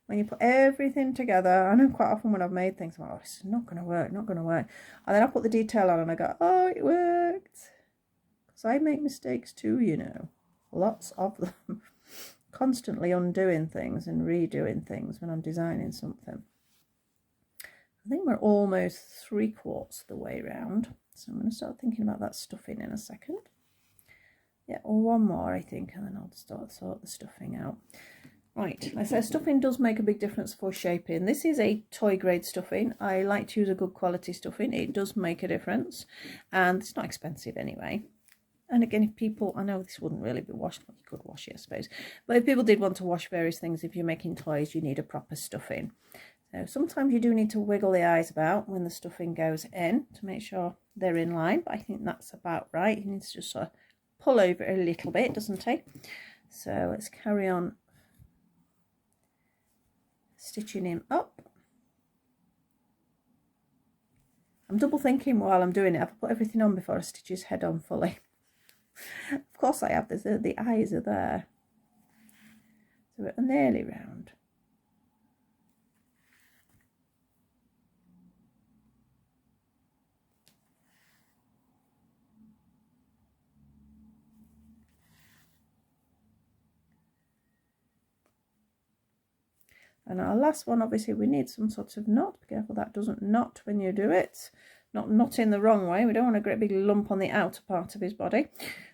when you put everything together. I know quite often when I've made things, I'm like, oh, it's not going to work, not going to work. And then I put the detail on and I go, oh, it worked. Because I make mistakes too, you know. Lots of them. Constantly undoing things and redoing things when I'm designing something. I think we're almost 3/4 of the way around. So I'm going to start thinking about that stuffing in a second. Yeah, or one more, I think, and then I'll sort the stuffing out. Right, like I said, stuffing does make a big difference for shaping. This is a toy grade stuffing. I like to use a good quality stuffing. It does make a difference, and it's not expensive anyway. And again, if people, I know this wouldn't really be washed, you could wash it, I suppose. But if people did want to wash various things, if you're making toys, you need a proper stuffing. So sometimes you do need to wiggle the eyes about when the stuffing goes in to make sure they're in line. But I think that's about right. He needs to just sort of pull over a little bit, doesn't he? So let's carry on stitching him up. I'm double thinking while I'm doing it. I've put everything on before I stitch his head on fully. Of course I have. The eyes are there. So we're nearly round. And our last one, obviously, we need some sort of knot. Be careful that doesn't knot when you do it. Not in the wrong way. We don't want a great big lump on the outer part of his body.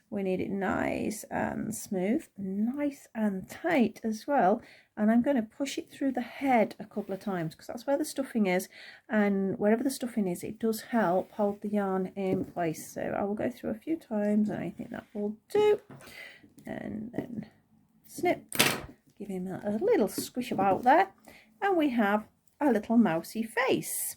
We need it nice and smooth, nice and tight as well. And I'm going to push it through the head a couple of times because that's where the stuffing is. And wherever the stuffing is, it does help hold the yarn in place. So I will go through a few times and I think that will do. And then snip. Give him a little squish about there, and we have a little mousy face.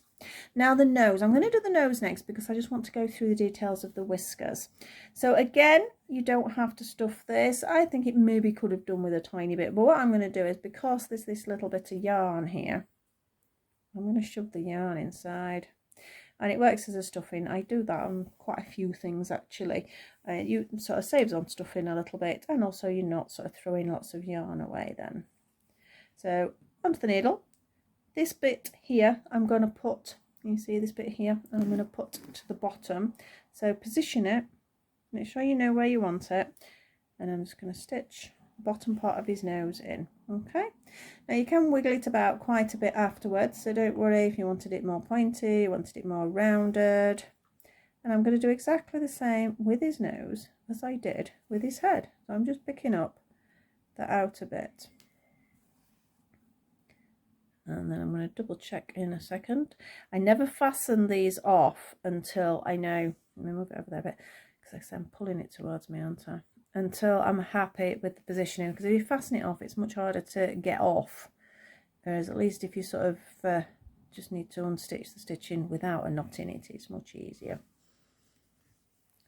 Now the nose, I'm going to do the nose next because I just want to go through the details of the whiskers. So again, you don't have to stuff this. I think it maybe could have done with a tiny bit, but what I'm going to do is, because there's this little bit of yarn here, I'm going to shove the yarn inside. And it works as a stuffing. I do that on quite a few things actually. You sort of saves on stuffing a little bit, and also you're not sort of throwing lots of yarn away then. So onto the needle. This bit here I'm going to put, you see this bit here, I'm going to put to the bottom. So position it, make sure you know where you want it, and I'm just going to stitch the bottom part of his nose in. Okay, now you can wiggle it about quite a bit afterwards, so don't worry if you wanted it more pointy, you wanted it more rounded. And I'm going to do exactly the same with his nose as I did with his head. So I'm just picking up the outer bit. And then I'm going to double check in a second. I never fasten these off until I know, let me move it over there a bit, because I'm pulling it towards me, aren't I? Until I'm happy with the positioning, because if you fasten it off, it's much harder to get off. Whereas at least if you sort of just need to unstitch the stitching without a knot in it, it's much easier.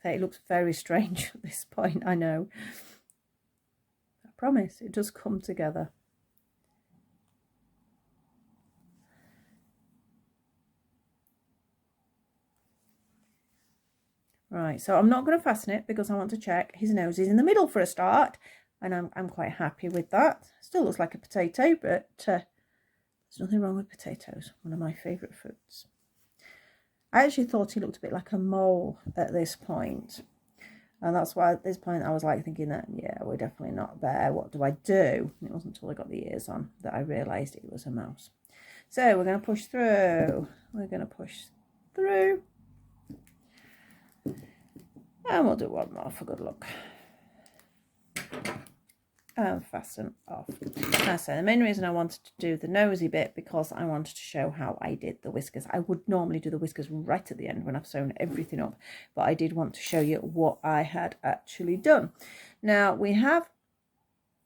So it looks very strange at this point, I know. I promise, it does come together. Right, so I'm not going to fasten it because I want to check his nose is in the middle for a start, and I'm quite happy with that. Still looks like a potato, but there's nothing wrong with potatoes, one of my favourite foods. I actually thought he looked a bit like a mole at this point, and that's why at this point I was like thinking that, yeah, we're definitely not a bear, what do I do? And it wasn't until I got the ears on that I realised it was a mouse. So we're going to push through, and we'll do one more for good luck. And fasten off. So the main reason I wanted to do the nosy bit, because I wanted to show how I did the whiskers. I would normally do the whiskers right at the end when I've sewn everything up, but I did want to show you what I had actually done. Now we have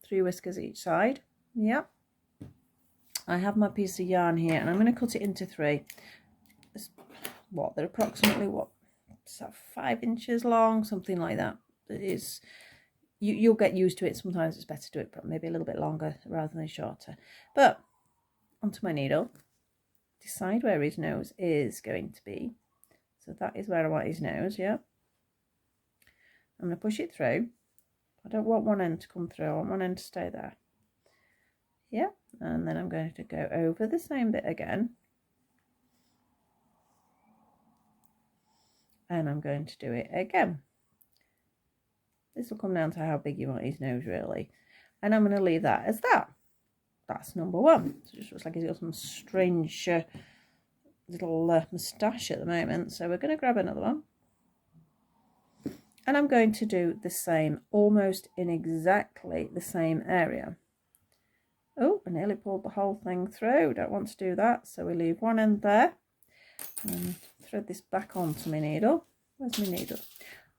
3 whiskers each side. Yep. I have my piece of yarn here, and I'm going to cut it into 3. They're approximately 5 inches long, something like that. It is. You'll get used to it. Sometimes it's better to do it maybe a little bit longer rather than shorter. But onto my needle, decide where his nose is going to be. So that is where I want his nose, yeah. I'm going to push it through. I don't want one end to come through, I want one end to stay there. Yeah, and then I'm going to go over the same bit again. And I'm going to do it again. This will come down to how big you want his nose, really. And I'm going to leave that as that. That's number 1. So it just looks like he's got some strange little moustache at the moment. So we're going to grab another one. And I'm going to do the same, almost in exactly the same area. Oh, I nearly pulled the whole thing through. Don't want to do that. So we leave one end there. And thread this back onto my needle. Where's my needle?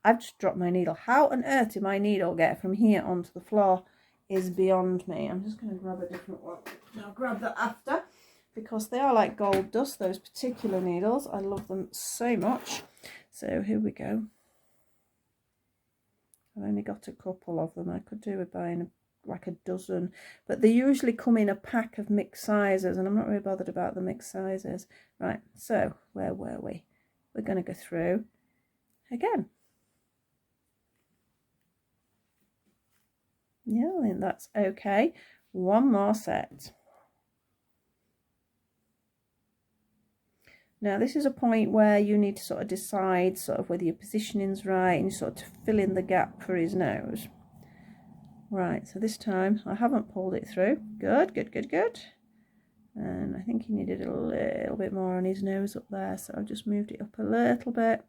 I've just dropped my needle. How on earth did my needle get from here onto the floor is beyond me. I'm just going to grab a different one. I'll grab that after, because they are like gold dust, those particular needles. I love them so much. So here we go. I've only got a couple of them. I could do with buying like a dozen, but they usually come in a pack of mixed sizes, and I'm not really bothered about the mixed sizes. Right, so where were we? We're going to go through again. Yeah, I think that's okay. One more set. Now this is a point where you need to sort of decide sort of whether your positioning's right, and you sort of fill in the gap for his nose. Right, so this time I haven't pulled it through. Good, good, good, good. And I think he needed a little bit more on his nose up there, so I've just moved it up a little bit.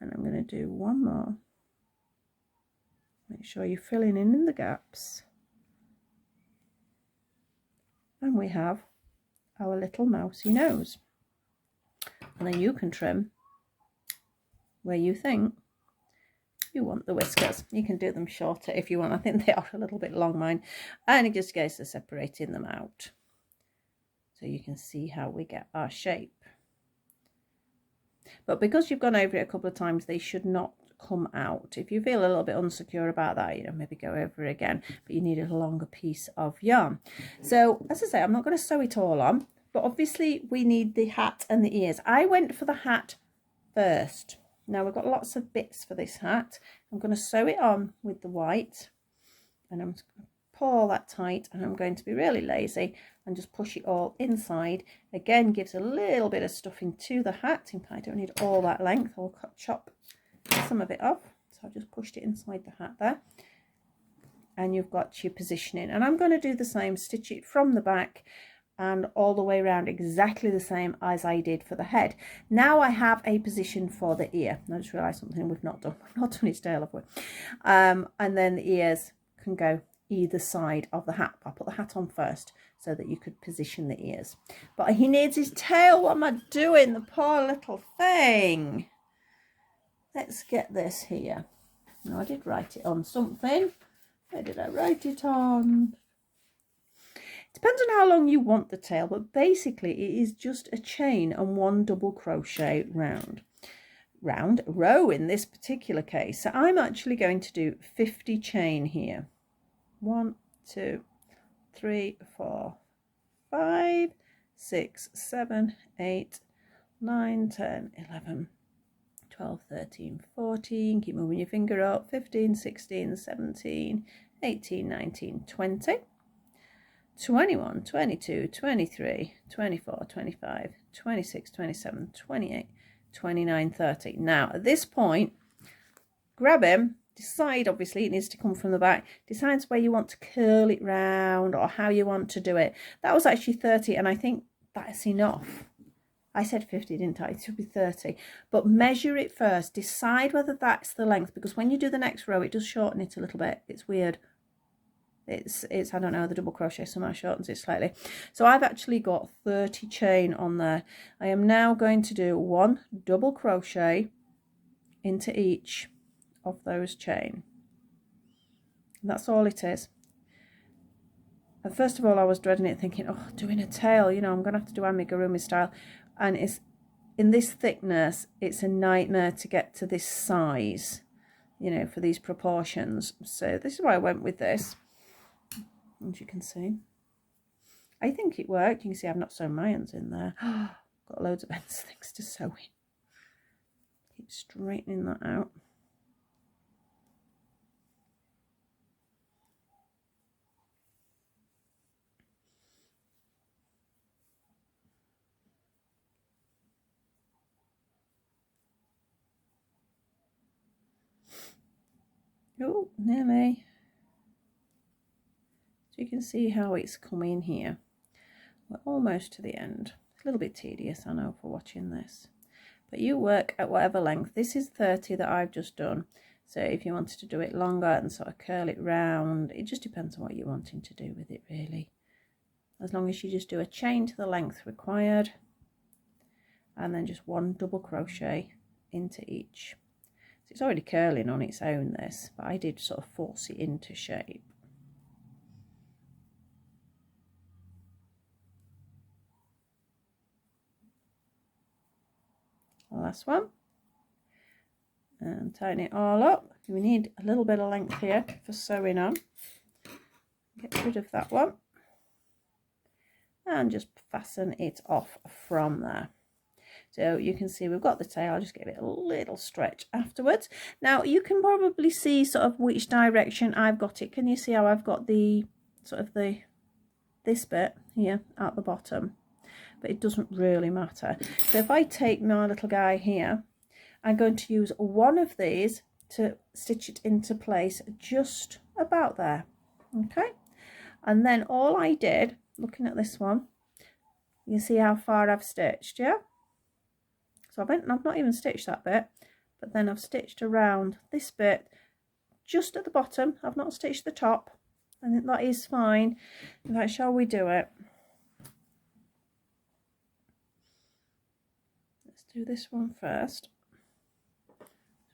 And I'm going to do one more. Make sure you're filling in the gaps. And we have our little mousy nose. And then you can trim where you think you want the whiskers. You can do them shorter if you want. I think they are a little bit long, mine. And it just goes to separating them out, so you can see how we get our shape. But because you've gone over it a couple of times, they should not come out. If you feel a little bit unsecure about that, you know, maybe go over it again, but you need a longer piece of yarn. So as I say, I'm not going to sew it all on, but obviously we need the hat and the ears. I went for the hat first. Now we've got lots of bits for this hat. I'm going to sew it on with the white, and I'm just going to pull all that tight, and I'm going to be really lazy and just push it all inside. Again, gives a little bit of stuffing to the hat. In fact, I don't need all that length. I'll chop some of it off. So I've just pushed it inside the hat there. And you've got your positioning. And I'm going to do the same, stitch it from the back and all the way around exactly the same as I did for the head. Now I have a position for the ear. I just realised something we've not done. We've not done his tail, have we? And then the ears can go either side of the hat. I'll put the hat on first so that you could position the ears. But he needs his tail. What am I doing? The poor little thing. Let's get this here. Now I did write it on something. Where did I write it on? Depends on how long you want the tail, but basically it is just a chain and one double crochet row in this particular case. So I'm actually going to do 50 chain here. 1, 2, 3, 4, 5, 6, 7, 8, 9, 10, 11, 12, 13, 14. Keep moving your finger up. 15, 16, 17, 18, 19, 20. 21, 22, 23, 24, 25, 26, 27, 28, 29, 30. Now, at this point, grab him, decide, obviously, it needs to come from the back, decide where you want to curl it round or how you want to do it. That was actually 30, and I think that's enough. I said 50, didn't I? It should be 30. But measure it first. Decide whether that's the length, because when you do the next row, it does shorten it a little bit. It's weird. It's I don't know, the double crochet somehow shortens it slightly. So I've actually got 30 chain on there. I am now going to do 1 double crochet into each of those chain. And that's all it is. And first of all, I was dreading it, thinking, oh, doing a tail, you know, I'm gonna have to do amigurumi style, and it's in this thickness, it's a nightmare to get to this size, you know, for these proportions. So this is why I went with this. As you can see, I think it worked. You can see I've not sewn my ends in there. Got loads of ends things to sew in. Keep straightening that out. Oh, nearly. So you can see how it's coming here. We're almost to the end. It's a little bit tedious, I know, for watching this. But you work at whatever length. This is 30 that I've just done. So if you wanted to do it longer and sort of curl it round, it just depends on what you're wanting to do with it, really. As long as you just do a chain to the length required, and then just 1 double crochet into each. It's already curling on its own, this, but I did sort of force it into shape. Last one, and tighten it all up. We need a little bit of length here for sewing on. Get rid of that one and just fasten it off from there. So you can see we've got the tail. I'll just give it a little stretch afterwards. Now you can probably see sort of which direction I've got it. Can you see how I've got the sort of this bit here at the bottom? But it doesn't really matter. So if I take my little guy here, I'm going to use one of these to stitch it into place just about there. Okay, and then all I did, looking at this one, you see how far I've stitched, yeah? So I've not even stitched that bit, but then I've stitched around this bit just at the bottom. I've not stitched the top. I think that is fine. In fact, shall we do it? Let's do this one first.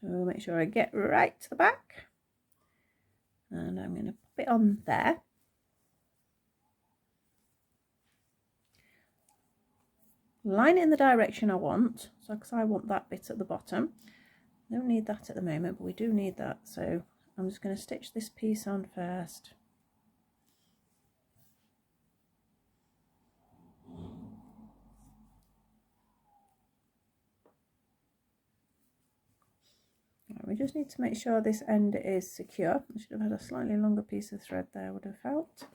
So make sure I get right to the back. And I'm going to pop it on there. Line it in the direction I want, so because I want that bit at the bottom. Don't need that at the moment, but we do need that, so I'm just going to stitch this piece on first. Right, we just need to make sure this end is secure. I should have had a slightly longer piece of thread there, would have helped.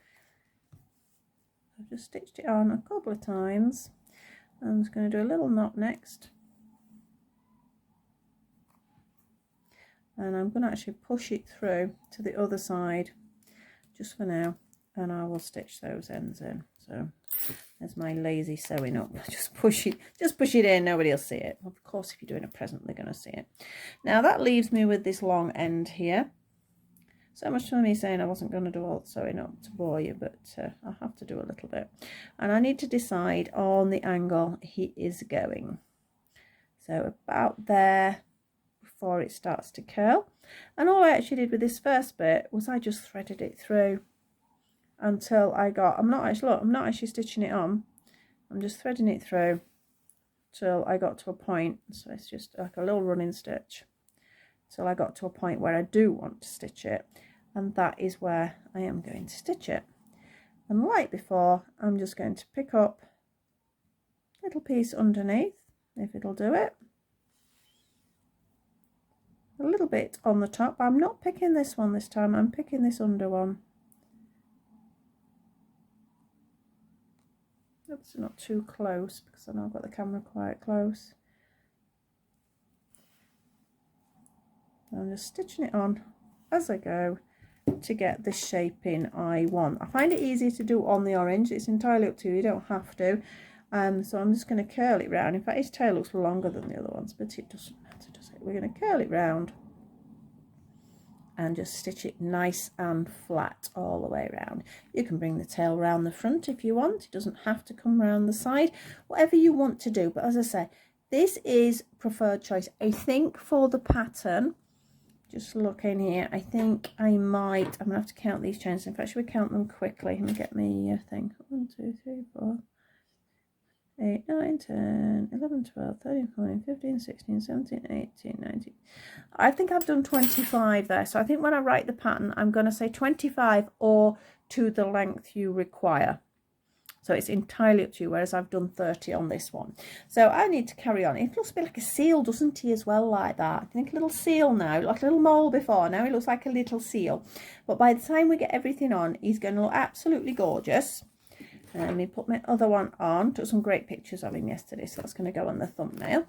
I've just stitched it on a couple of times. I'm just going to do a little knot next, and I'm going to actually push it through to the other side just for now, and I will stitch those ends in. So there's my lazy sewing up. Just push it in, nobody will see it. Of course, if you're doing a present, they're going to see it. Now that leaves me with this long end here. So much for me saying I wasn't going to do all the sewing up to bore you, but I'll have to do a little bit. And I need to decide on the angle he is going. So about there before it starts to curl. And all I actually did with this first bit was I just threaded it through until I got, I'm not actually stitching it on. I'm just threading it through till I got to a point. So it's just like a little running stitch till I got to a point where I do want to stitch it. And that is where I am going to stitch it. And like before, I'm just going to pick up a little piece underneath, if it'll do it. A little bit on the top. I'm not picking this one this time, I'm picking this under one. Oops, not too close because I know I've got the camera quite close. I'm just stitching it on as I go to get the shaping I want. I find it easier to do on the orange. It's entirely up to you, you don't have to. So I'm just going to curl it round. In fact, his tail looks longer than the other ones, but it doesn't matter, does it? We're going to curl it round and just stitch it nice and flat all the way around. You can bring the tail round the front if you want. It doesn't have to come round the side, whatever you want to do. But as I say, this is preferred choice. I think for the pattern, just looking here, I think I'm going to have to count these chains. In fact, should we count them quickly? Let me get my thing. 1, 2, 3, 4, 8, 9, 10, 11, 12, 13, 14, 15, 16, 17, 18, 19. I think I've done 25 there. So I think when I write the pattern, I'm going to say 25 or to the length you require. So it's entirely up to you, whereas I've done 30 on this one. So I need to carry on. It looks a bit like a seal, doesn't he, as well, like that? I think a little seal now, like a little mole before. Now he looks like a little seal. But by the time we get everything on, he's going to look absolutely gorgeous. Let me put my other one on. Took some great pictures of him yesterday, so that's going to go on the thumbnail.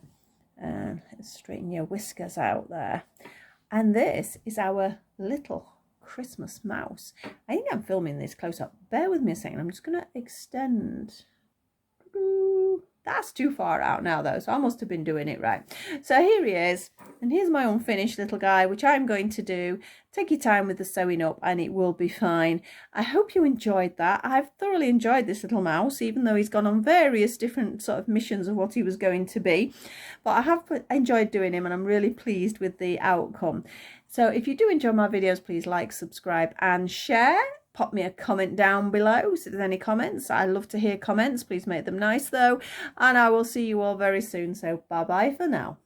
And straighten your whiskers out there. And this is our little Christmas mouse. I think I'm filming this close up. Bear with me a second. I'm just going to extend That's too far out now though, so I must have been doing it right. So here he is, and here's my unfinished little guy, which I'm going to do. Take your time with the sewing up and it will be fine. I hope you enjoyed that. I've thoroughly enjoyed this little mouse, even though he's gone on various different sort of missions of what he was going to be. But I have enjoyed doing him and I'm really pleased with the outcome. So if you do enjoy my videos, please like, subscribe and share. Pop me a comment down below if there's any comments. I love to hear comments. Please make them nice though. And I will see you all very soon. So bye bye for now.